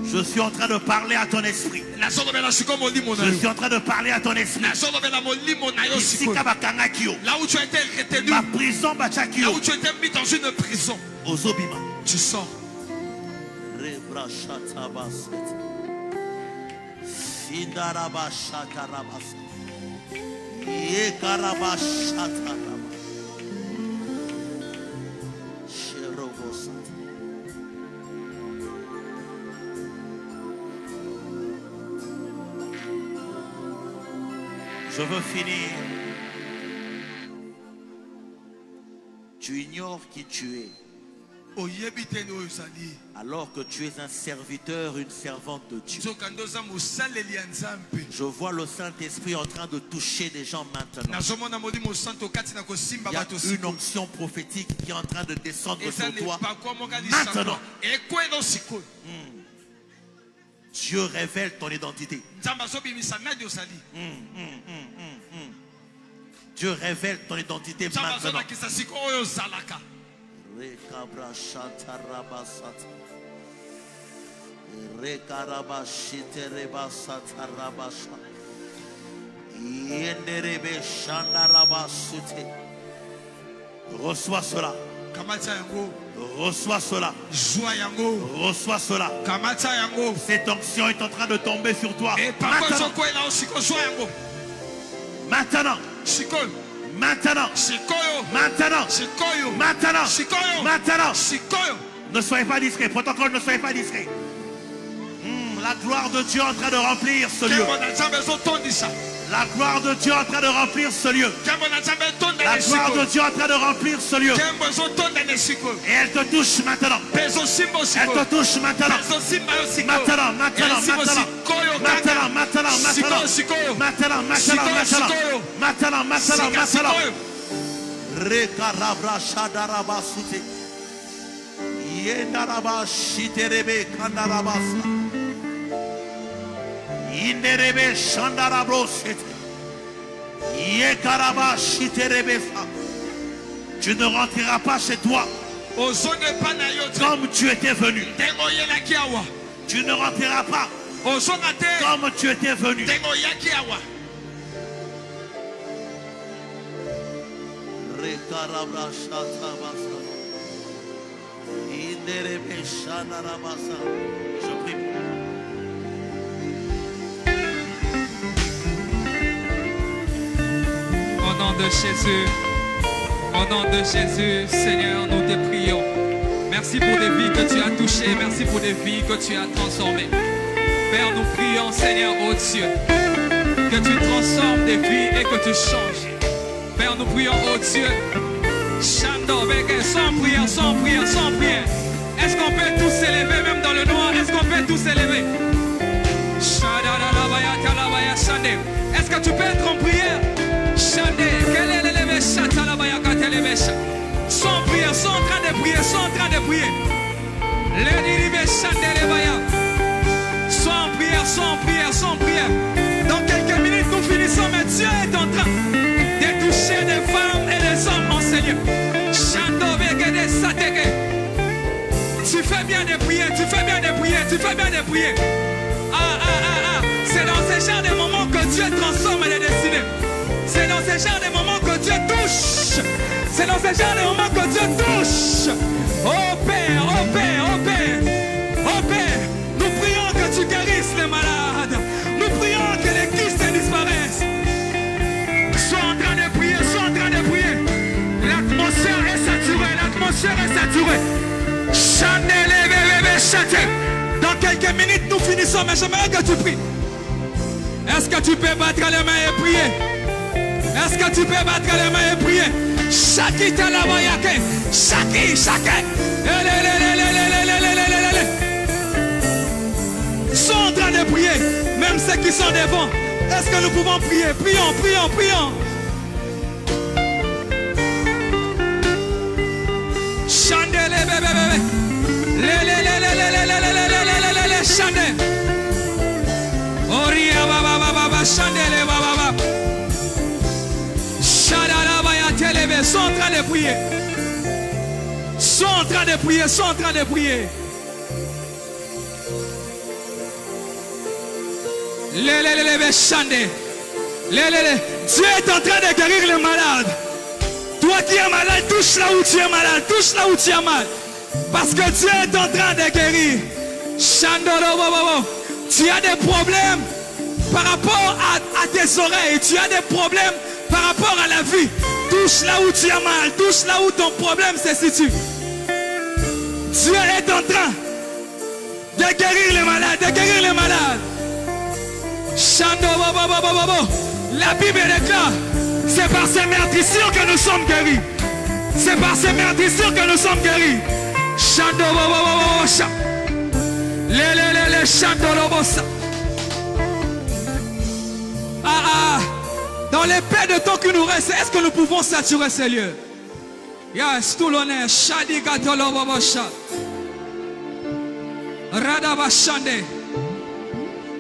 Je suis en train de parler à ton esprit. La sorte de la chiko moli Je monayo. suis en train de parler à ton esprit. La sorte de la moli monayo siko. Isika bakangaki yo. Là où tu as été retenu. Ma prison bachaki Là yo. où tu as été mis dans une prison. Ozobima. Tu sors. Rebra shata baset. Sindaraba shata rabas. Yekaraba shata rabas. Je veux finir. Tu ignores qui tu es. Alors que tu es un serviteur, une servante de Dieu. Je vois le Saint-Esprit en train de toucher des gens maintenant. Il y a une onction prophétique qui est en train de descendre sur toi maintenant. Dieu révèle ton identité. Dieu révèle ton identité maintenant. Rekabra shatarabasat. Rekarabashiterebasat. Yenderebe shandarabasute. Reçois cela. Reçois cela. Reçois cela. Cette onction est en train de tomber sur toi. Maintenant. Maintenant. Maintenant. Maintenant. Maintenant. Maintenant. Ne soyez pas discret. Protocole, ne soyez pas discret. La gloire de Dieu est en train de remplir ce lieu. La gloire de Dieu est en train de remplir ce lieu. La gloire de Dieu est en train de remplir ce lieu. Et elle te touche maintenant. Elle te touche maintenant. Maintenant, maintenant, maintenant. Maintenant, maintenant, maintenant. Maintenant, maintenant, maintenant. Maintenant, maintenant, maintenant. Rekarabra shadaraba sute. Yendaraba shiterebe kandarabasa. Inderebe shandarabroset. Yekaraba shiterebesa. Tu ne rentreras pas chez toi comme tu étais venu. Tu ne rentreras pas comme tu étais venu. Rekarabra shatabasa. Inderebe shandarabasa. Je prie. Au nom de Jésus, au nom de Jésus, Seigneur, nous te prions. Merci pour des vies que tu as touchées, merci pour des vies que tu as transformées. Père, nous prions, Seigneur, oh Dieu, que tu transformes des vies et que tu changes. Père, nous prions, oh Dieu, sans prière, sans prière, sans prière. Est-ce qu'on peut tous s'élever, même dans le noir? Est-ce qu'on peut tous s'élever? Est-ce que tu peux être en prière? Sans prière, sans en train de prier, sans en train de prier. Sans prière, sans prière, sans prière. Dans quelques minutes, nous finissons, mais Dieu est en train de toucher des femmes et des hommes en Seigneur. Tu fais bien de prier, tu fais bien de prier, tu fais bien de prier. C'est dans ce genre de moments que Dieu transforme les destinées. C'est dans ce genre de moments que Dieu touche. C'est dans ce genre de moments que Dieu touche. Oh Père, oh Père, oh Père, oh Père, nous prions que tu guérisses les malades. Nous prions que les kystes disparaissent. Sois en train de prier, sois en train de prier. L'atmosphère est saturée, l'atmosphère est saturée. Chandelle, bébé, chante. Dans quelques minutes, nous finissons, mais j'aimerais que tu pries. Est-ce que tu peux battre les mains et prier? Est-ce que tu peux battre les mains et prier? Chaki talabayake, chaki, chaki. Sont en train de prier, même ceux qui sont devant. Est-ce que nous pouvons prier? Prions, prions, prions. Chandelle, bébé, bébé. Chandelle. Oria baba baba chandelle baba baba. Sont en train de prier. Sont en train de prier. Sont en train de prier. Dieu est en train de guérir les malades. Toi qui es malade, touche là où tu es malade. Touche là où tu es mal. Parce que Dieu est en train de guérir. Tu as des problèmes par rapport à tes oreilles. Tu as des problèmes par rapport à la vie. Touche là où tu as mal. Touche là où ton problème se situe. Dieu est en train de guérir les malades. De guérir les malades. La Bible déclare, c'est par ces meurtrissures que nous sommes guéris. C'est par ces meurtrissures que nous sommes guéris. Dans les peu de temps qui nous reste, est-ce que nous pouvons saturer ces lieux? Yes, tout l'honneur.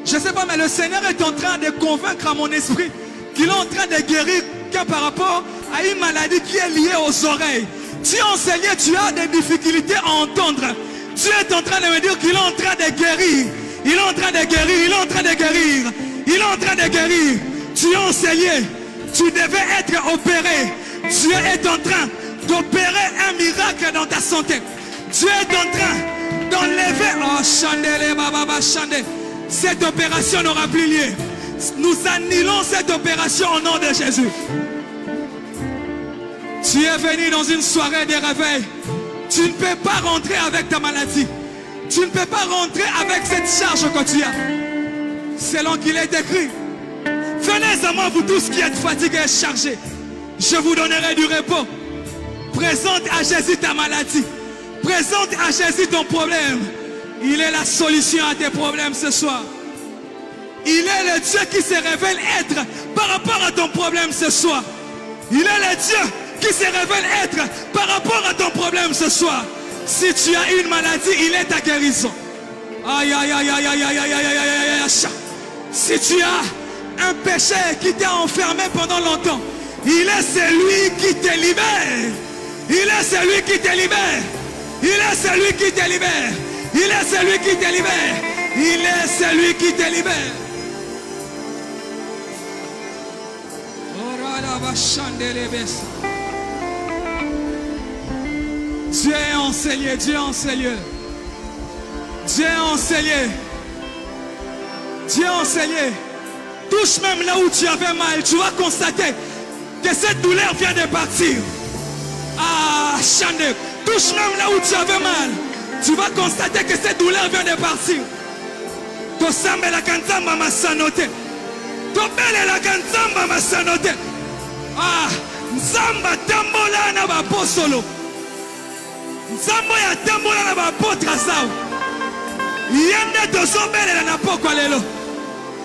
Je ne sais pas, mais le Seigneur est en train de convaincre à mon esprit qu'il est en train de guérir par rapport à une maladie qui est liée aux oreilles. Tu es enseignant, tu as des difficultés à entendre. Dieu est en train de me dire qu'il est en train de guérir. Il est en train de guérir, il est en train de guérir. Il est en train de guérir. Tu es enseigné, tu devais être opéré. Dieu est en train d'opérer un miracle dans ta santé. Dieu est en train d'enlever. Oh, chandelle, baba, chandelle. Cette opération n'aura plus lieu. Nous annulons cette opération au nom de Jésus. Tu es venu dans une soirée de réveil. Tu ne peux pas rentrer avec ta maladie. Tu ne peux pas rentrer avec cette charge que tu as. Selon qu'il est écrit. Venez à moi, vous tous qui êtes fatigués et chargés. Je vous donnerai du repos. Présente à Jésus ta maladie. Présente à Jésus ton problème. Il est la solution à tes problèmes ce soir. Il est le Dieu qui se révèle être par rapport à ton problème ce soir. Il est le Dieu qui se révèle être par rapport à ton problème ce soir. Si tu as une maladie, il est ta guérison. Aïe, aïe, aïe, aïe, aïe, aïe, aïe, aïe, aïe, aïe. Si tu as un péché qui t'a enfermé pendant longtemps, il est celui qui te libère. Il est celui qui te libère. Il est celui qui te libère. Il est celui qui te libère. Il est celui qui te libère. Dieu est enseigné, Dieu est enseigné. Dieu est enseigné. Dieu est enseigné. Touche même là où tu avais mal, tu vas constater que cette douleur vient de partir. Ah, Chande, touche même là où tu avais mal, tu vas constater que cette douleur vient de partir. Tosame la kanzamba masanote. Tobele la kanzamba masanote. Ah, Nzamba tambola na bapostolo. Nzambo ya tambola na bapotra sao. Yende tozobele na pokwa lelo.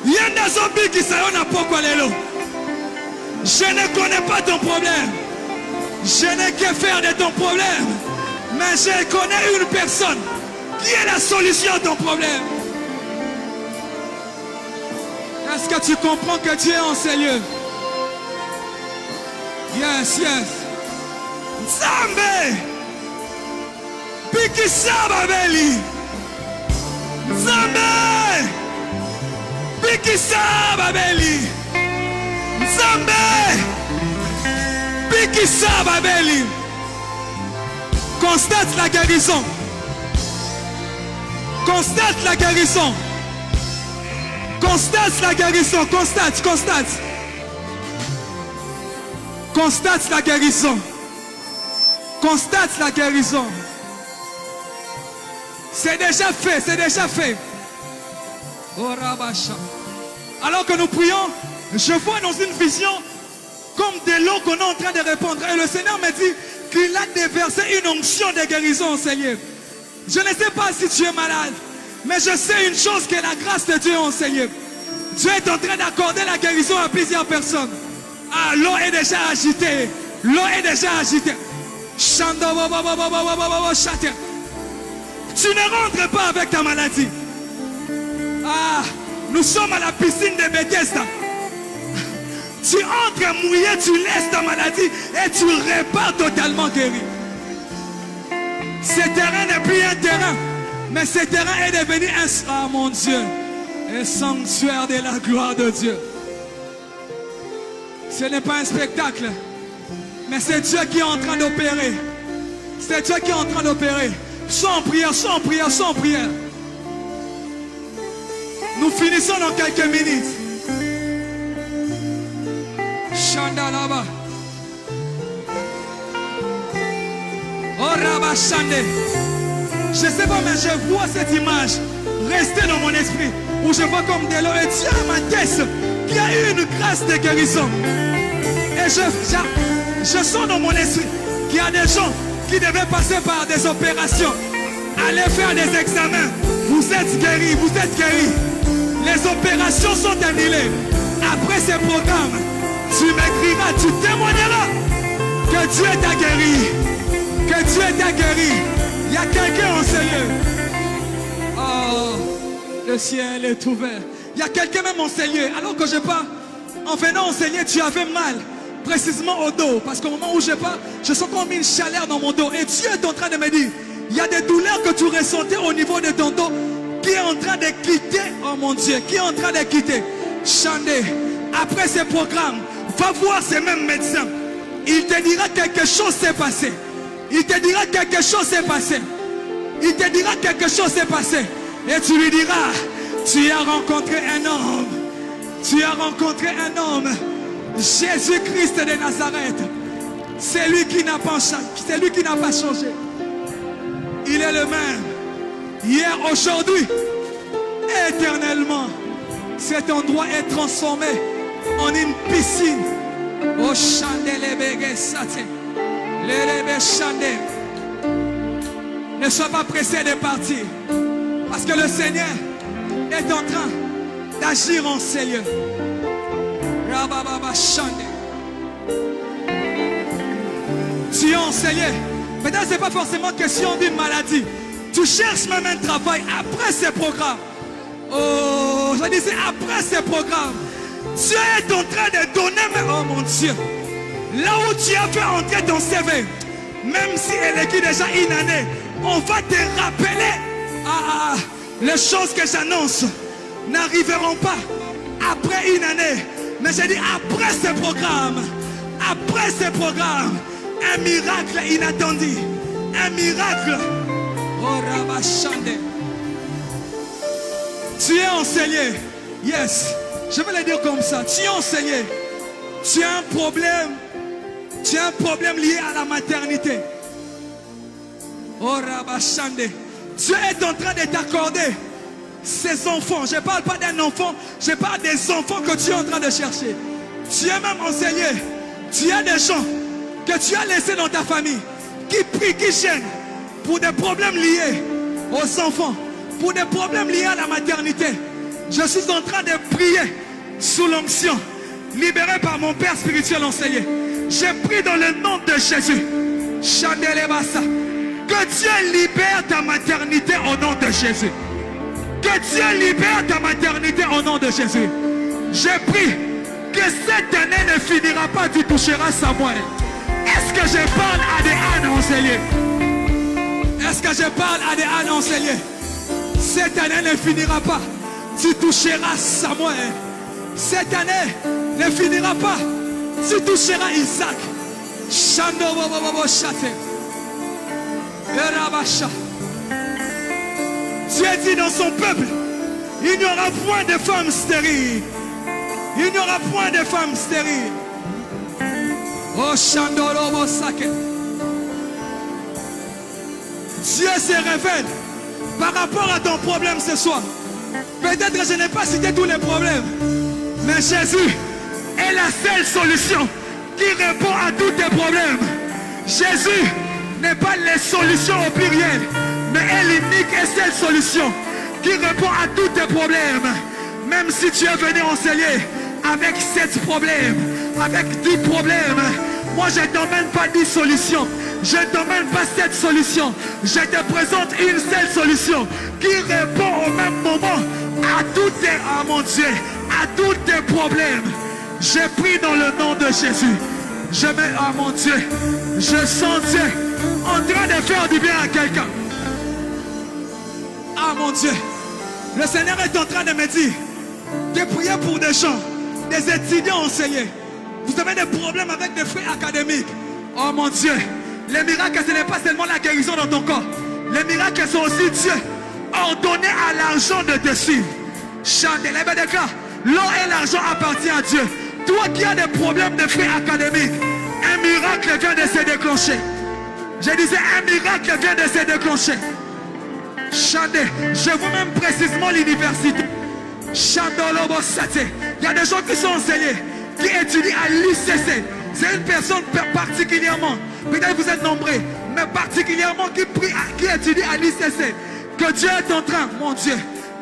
Yende zobikisa yo na pokwa lelo. Je ne connais pas ton problème. Je n'ai que faire de ton problème. Mais je connais une personne qui est la solution à ton problème. Est-ce que tu comprends que Dieu est en ces lieux? Yes, yes. Nzambe Bikisa Babeli. Nzambe Bikisa Babeli. Nzambe Bikisa Babeli. Constate la guérison. Constate la guérison. Constate la guérison. Constate, constate. Constate la guérison. Constate la guérison. C'est déjà fait, c'est déjà fait. Alors que nous prions, je vois dans une vision comme de l'eau qu'on est en train de répandre. Et le Seigneur me dit qu'il a déversé une onction de guérison au Seigneur. Je ne sais pas si tu es malade, mais je sais une chose, que la grâce de Dieu est au Seigneur. Dieu est en train d'accorder la guérison à plusieurs personnes. Ah, l'eau est déjà agitée. L'eau est déjà agitée. Tu ne rentres pas avec ta maladie. Ah, nous sommes à la piscine de Bethesda. Tu entres mouillé, tu laisses ta maladie et tu repars totalement guéri. Ce terrain n'est plus un terrain, mais ce terrain est devenu un... Ah mon Dieu, un sanctuaire de la gloire de Dieu. Ce n'est pas un spectacle, mais c'est Dieu qui est en train d'opérer. C'est Dieu qui est en train d'opérer. Sans prière, sans prière, sans prière. Nous finissons dans quelques minutes. Chanda là-bas. Oh Rabba Chande. Je ne sais pas, mais je vois cette image rester dans mon esprit. Où je vois comme de l'eau et Dieu ma tête qu'il y a eu une grâce de guérison. Et je sens dans mon esprit qu'il y a des gens qui devaient passer par des opérations, aller faire des examens. Vous êtes guéris, vous êtes guéris. Les opérations sont annulées. Après ces programmes, tu m'écriras, tu témoigneras que Dieu t'a guéri. Que Dieu t'a guéri. Il y a quelqu'un en Seigneur. Oh, le ciel est ouvert. Il y a quelqu'un même en Seigneur. Alors que je pars, en venant enseigner, tu avais mal. Précisément au dos. Parce qu'au moment où je pars, je sens comme une chaleur dans mon dos. Et Dieu est en train de me dire, il y a des douleurs que tu ressentais au niveau de ton dos qui est en train de quitter. Oh mon Dieu, qui est en train de quitter. Chandé, après ces programmes, va voir ces mêmes médecins. Il te dira quelque chose s'est passé. Il te dira quelque chose s'est passé. Il te dira quelque chose s'est passé. Et tu lui diras, tu as rencontré un homme. Tu as rencontré un homme. Jésus-Christ de Nazareth. C'est lui qui n'a pas changé. C'est lui qui n'a pas changé. Il est le même. Hier, aujourd'hui, éternellement. Cet endroit est transformé en une piscine. Oh, chandelle, sate. Ne sois pas pressé de partir. Parce que le Seigneur est en train d'agir en ces lieux. Tu es enseigné. Maintenant, ce n'est pas forcément question d'une maladie. Tu cherches même un travail après ces programmes. Oh, je disais après ces programmes. Dieu est en train de donner, mais oh mon Dieu. Là où tu as fait entrer ton CV, même si elle est déjà une année, on va te rappeler. Les choses que j'annonce n'arriveront pas après une année. Mais j'ai dit après ce programme, un miracle inattendu, un miracle. Oh Rabashande. Tu es enseigné. Yes. Je vais le dire comme ça. Tu es enseigné. Tu as un problème. Tu as un problème lié à la maternité. Oh Rabashande. Dieu est en train de t'accorder ces enfants. Je ne parle pas d'un enfant, je parle des enfants que tu es en train de chercher. Tu es même enseigné. Tu as des gens que tu as laissés dans ta famille qui prient, qui gênent pour des problèmes liés aux enfants, pour des problèmes liés à la maternité. Je suis en train de prier sous l'onction, libéré par mon Père spirituel enseigné. Je prie dans le nom de Jésus. Que Dieu libère ta maternité au nom de Jésus. Que Dieu libère ta maternité au nom de Jésus. Je prie que cette année ne finira pas, tu toucheras Samuel. Est-ce que je parle à des ânes enseignées? Est-ce que je parle à des ânes enseignées? Cette année ne finira pas, tu toucheras Samuel. Cette année ne finira pas, tu toucheras Isaac. Shando bobo chate. Dieu dit dans son peuple, il n'y aura point de femmes stériles. Il n'y aura point de femmes stériles. Oh Chandorobo Sake. Dieu se révèle par rapport à ton problème ce soir. Peut-être que je n'ai pas cité tous les problèmes, mais Jésus est la seule solution qui répond à tous tes problèmes. Jésus n'est pas les solutions au pluriel, mais est l'unique et seule solution qui répond à tous tes problèmes. Même si tu es venu enseigner avec 7 problèmes, avec 10 problèmes, moi je ne t'emmène pas 10 solutions, je ne t'emmène pas 7 solutions, je te présente une seule solution qui répond au même moment à tous tes, oh mon Dieu, à tous tes problèmes. Je prie dans le nom de Jésus. Je mets, oh mon Dieu, je sens Dieu en train de faire du bien à quelqu'un. Ah mon Dieu, le Seigneur est en train de me dire de prier pour des gens, des étudiants enseignés. Vous avez des problèmes avec des frais académiques. Oh mon Dieu, les miracles, ce n'est pas seulement la guérison dans ton corps. Les miracles sont aussi Dieu ordonné à l'argent de te suivre. Chantez, les bénécats, l'or et l'argent appartiennent à Dieu. Toi qui as des problèmes de frais académiques, un miracle vient de se déclencher. Je disais, un miracle vient de se déclencher. Chantez, je vois même précisément l'université. Il y a des gens qui sont enseignés, qui étudient à l'ICC. C'est une personne particulièrement, peut-être vous êtes nombreux, mais particulièrement qui étudie à l'ICC. Que Dieu est en train, mon Dieu,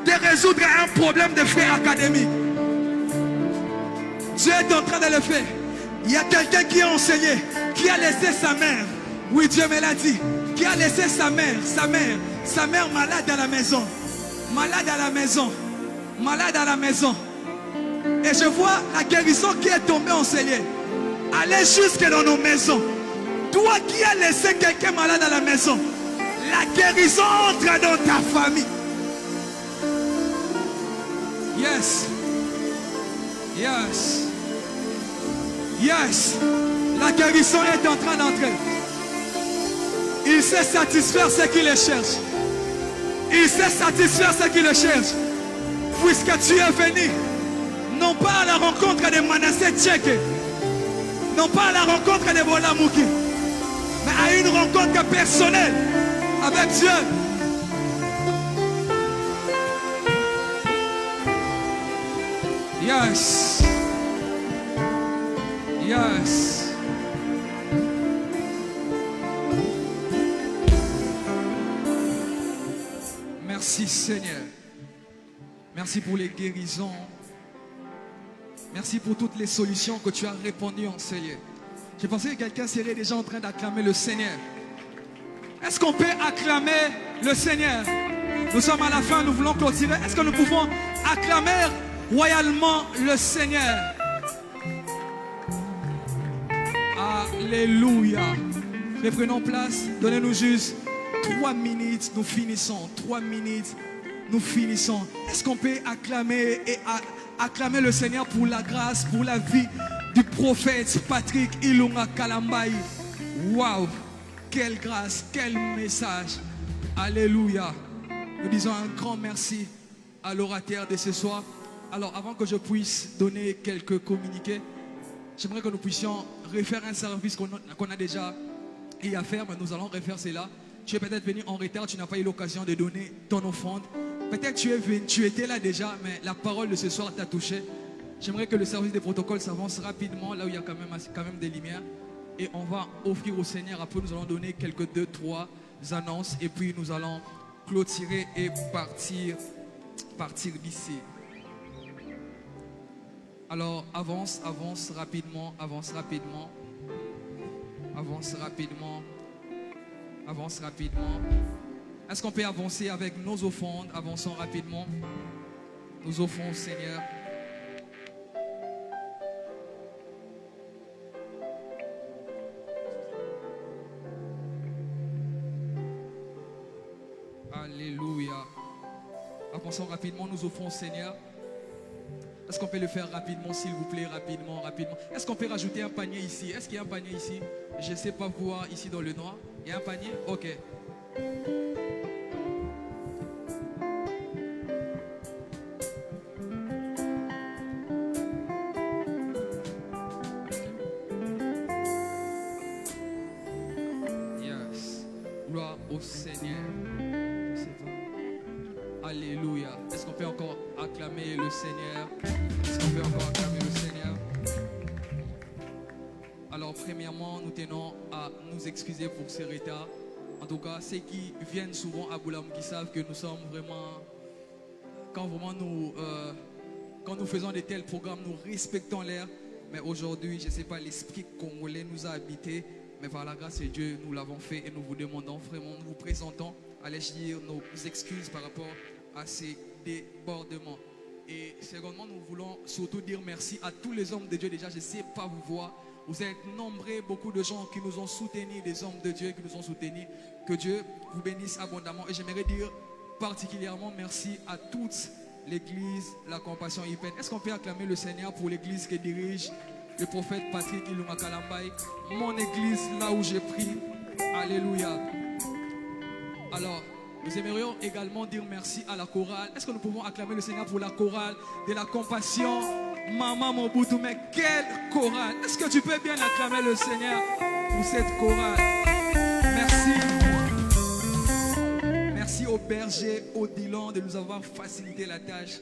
de résoudre un problème de frais académiques. Dieu est en train de le faire. Il y a quelqu'un qui a enseigné, qui a laissé sa mère. Oui, Dieu me l'a dit. Qui a laissé sa mère malade à la maison. Malade à la maison. Malade à la maison. Et je vois la guérison qui est tombée enseignée. Allez jusque dans nos maisons. Toi qui as laissé quelqu'un malade à la maison, la guérison entre dans ta famille. Yes. Yes. Yes. La guérison est en train d'entrer. Il sait satisfaire ceux qui le cherchent. Il sait satisfaire ceux qui le cherchent. Puisque tu es venu, non pas à la rencontre de Manasseh Tchèque, non pas à la rencontre de Bolamouki, mais à une rencontre personnelle avec Dieu. Yes. Yes. Merci Seigneur. Merci pour les guérisons. Merci pour toutes les solutions que tu as répandues en Seigneur. J'ai pensé que quelqu'un serait déjà en train d'acclamer le Seigneur. Est-ce qu'on peut acclamer le Seigneur? Nous sommes à la fin, nous voulons clôturer. Est-ce que nous pouvons acclamer royalement le Seigneur? Alléluia. Reprenons place. Donnez-nous juste 3 minutes. Nous finissons. 3 minutes. Nous finissons. Est-ce qu'on peut acclamer et acclamer le Seigneur pour la grâce, pour la vie du prophète Patrick Ilunga Kalambayi? Waouh! Quelle grâce, quel message. Alléluia. Nous disons un grand merci à l'orateur de ce soir. Alors, avant que je puisse donner quelques communiqués, j'aimerais que nous puissions refaire un service qu'on a déjà eu à faire, mais nous allons refaire cela. Tu es peut-être venu en retard, tu n'as pas eu l'occasion de donner ton offrande. Peut-être tu étais là déjà, mais la parole de ce soir t'a touché. J'aimerais que le service des protocoles s'avance rapidement, là où il y a quand même des lumières. Et on va offrir au Seigneur. Après, nous allons donner quelques 2-3 annonces. Et puis, nous allons clôturer et partir d'ici. Alors, avance rapidement. Est-ce qu'on peut avancer avec nos offrandes? Avançons rapidement. Nous offrons au Seigneur. Alléluia. Avançons rapidement, nous offrons au Seigneur. Est-ce qu'on peut le faire rapidement, s'il vous plaît, rapidement. Est-ce qu'on peut rajouter un panier ici? Est-ce qu'il y a un panier ici? Je ne sais pas voir ici dans le noir. Il y a un panier? Ok. Yes. Gloire au Seigneur. Alléluia. Est-ce qu'on peut encore acclamer le Seigneur? Alors, premièrement, nous tenons à nous excuser pour ce retard. En tout cas, ceux qui viennent souvent à Boulamouki savent que nous sommes vraiment... Quand nous faisons de tels programmes, nous respectons l'air. Mais aujourd'hui, je ne sais pas, l'esprit congolais nous a habités. Mais par la grâce de Dieu, nous l'avons fait et nous vous demandons vraiment, nous vous présentons, allez-je dire, nos excuses par rapport à ces débordements. Et secondement, nous voulons surtout dire merci à tous les hommes de Dieu. Déjà, je ne sais pas vous voir. Vous êtes nombreux, beaucoup de gens qui nous ont soutenus, des hommes de Dieu qui nous ont soutenus. Que Dieu vous bénisse abondamment. Et j'aimerais dire particulièrement merci à toute l'église, la Compassion Hypen. Est-ce qu'on peut acclamer le Seigneur pour l'église que dirige le prophète Patrick Ilunga Kalambayi? Mon église, là où j'ai pris. Alléluia. Alors, nous aimerions également dire merci à la chorale. Est-ce que nous pouvons acclamer le Seigneur pour la chorale de la Compassion? Maman Mobutu, mais quelle chorale! Est-ce que tu peux bien acclamer le Seigneur pour cette chorale? Merci. Merci au berger Odilon de nous avoir facilité la tâche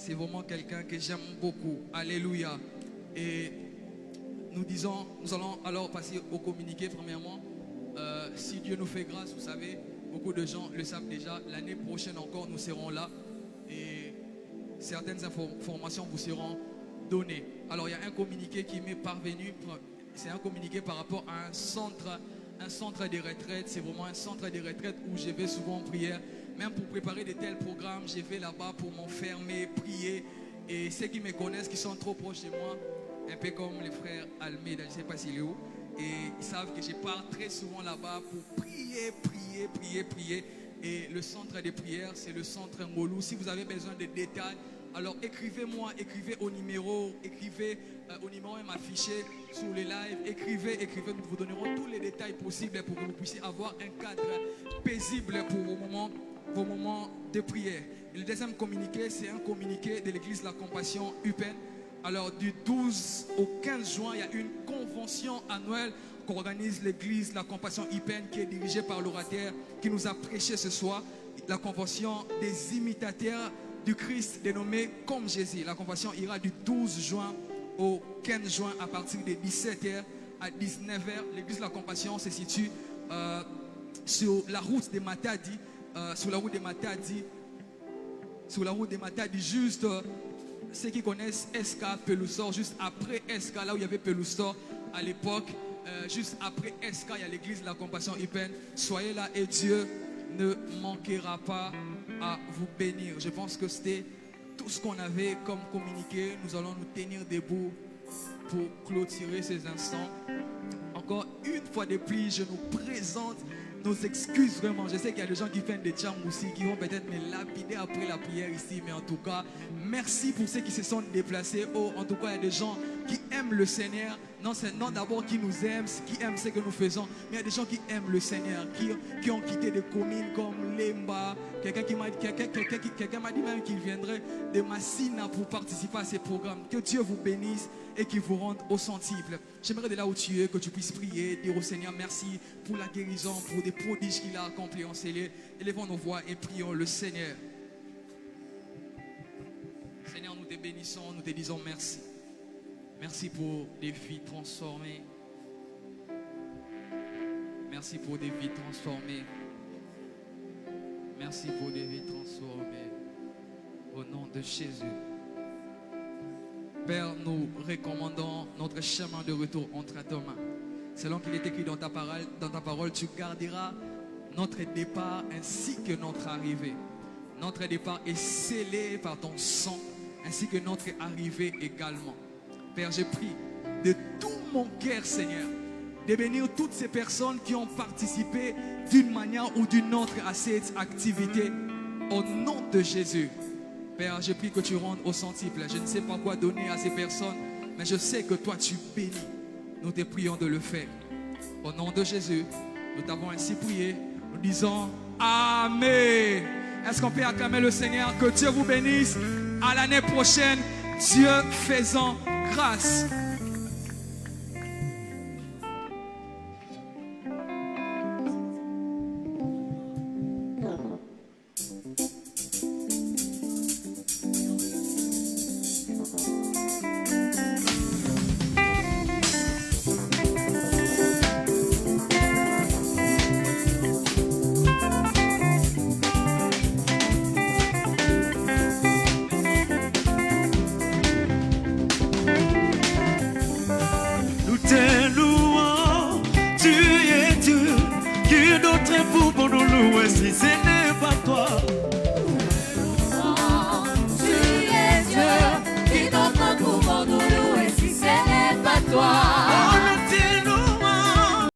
c'est vraiment quelqu'un que j'aime beaucoup. Alléluia. Et nous allons alors passer au communiqué premièrement. Si Dieu nous fait grâce, vous savez, beaucoup de gens le savent déjà, l'année prochaine encore nous serons là et certaines informations vous seront données. Alors il y a un communiqué qui m'est parvenu, c'est un communiqué par rapport à un centre de retraite. C'est vraiment un centre de retraite où je vais souvent en prière. Même pour préparer de tels programmes, je vais là-bas pour m'enfermer, prier. Et ceux qui me connaissent, qui sont trop proches de moi, un peu comme les frères Almeida, je ne sais pas s'il est où, et ils savent que je pars très souvent là-bas pour prier. Et le centre de prière, c'est le centre Ngolou. Si vous avez besoin de détails, alors écrivez-moi, écrivez au numéro même affiché sur les lives, écrivez, nous vous donnerons tous les détails possibles pour que vous puissiez avoir un cadre paisible pour vos moments de prière. Et le deuxième communiqué, c'est un communiqué de l'église La Compassion UPEN. Alors du 12 au 15 juin, il y a une convention annuelle qu'organise l'église La Compassion UPEN qui est dirigée par l'orateur qui nous a prêché ce soir. La convention des imitateurs du Christ dénommé comme Jésus. La convention ira du 12 juin au 15 juin à partir de 17h à 19h. L'église de la Compassion se situe sur la route de Matadi, juste ceux qui connaissent SK Pelousor, juste après SK, là où il y avait Pelousor à l'époque, juste après SK, il y a l'église de la Compassion UPEN. Soyez là et Dieu ne manquera pas à vous bénir. Je pense que c'était tout ce qu'on avait comme communiqué. Nous allons nous tenir debout pour clôturer ces instants. Encore une fois de plus, je nous présente nos excuses vraiment. Je sais qu'il y a des gens qui font des tchams aussi, qui vont peut-être me lapider après la prière ici, mais en tout cas, merci pour ceux qui se sont déplacés. Oh, en tout cas, il y a des gens qui aiment le Seigneur. Non, c'est non d'abord qui nous aiment, qui aiment ce que nous faisons, mais il y a des gens qui aiment le Seigneur, qui ont quitté des communes comme Lemba. Quelqu'un m'a dit même qu'il viendrait de Massina pour participer à ces programmes. Que Dieu vous bénisse et qu'il vous rende au centuple. J'aimerais de là où tu es, que tu puisses prier, dire au Seigneur merci pour la guérison, pour des prodiges qu'il a accomplis en scellé. Élevons nos voix et prions le Seigneur. Seigneur, nous te bénissons, nous te disons merci. Merci pour des vies transformées. Merci pour des vies transformées. Merci pour des vies transformées. Au nom de Jésus. Père, nous recommandons notre chemin de retour entre tes mains. Selon qu'il est écrit dans ta parole, tu garderas notre départ ainsi que notre arrivée. Notre départ est scellé par ton sang, ainsi que notre arrivée également. Père, je prie de tout mon cœur, Seigneur, de bénir toutes ces personnes qui ont participé d'une manière ou d'une autre à cette activité. Au nom de Jésus. Père, je prie que tu rendes au centuple. Je ne sais pas quoi donner à ces personnes, mais je sais que toi tu bénis. Nous te prions de le faire. Au nom de Jésus, nous t'avons ainsi prié. Nous disons Amen. Est-ce qu'on peut acclamer le Seigneur? Que Dieu vous bénisse. À l'année prochaine, Dieu faisant grâce.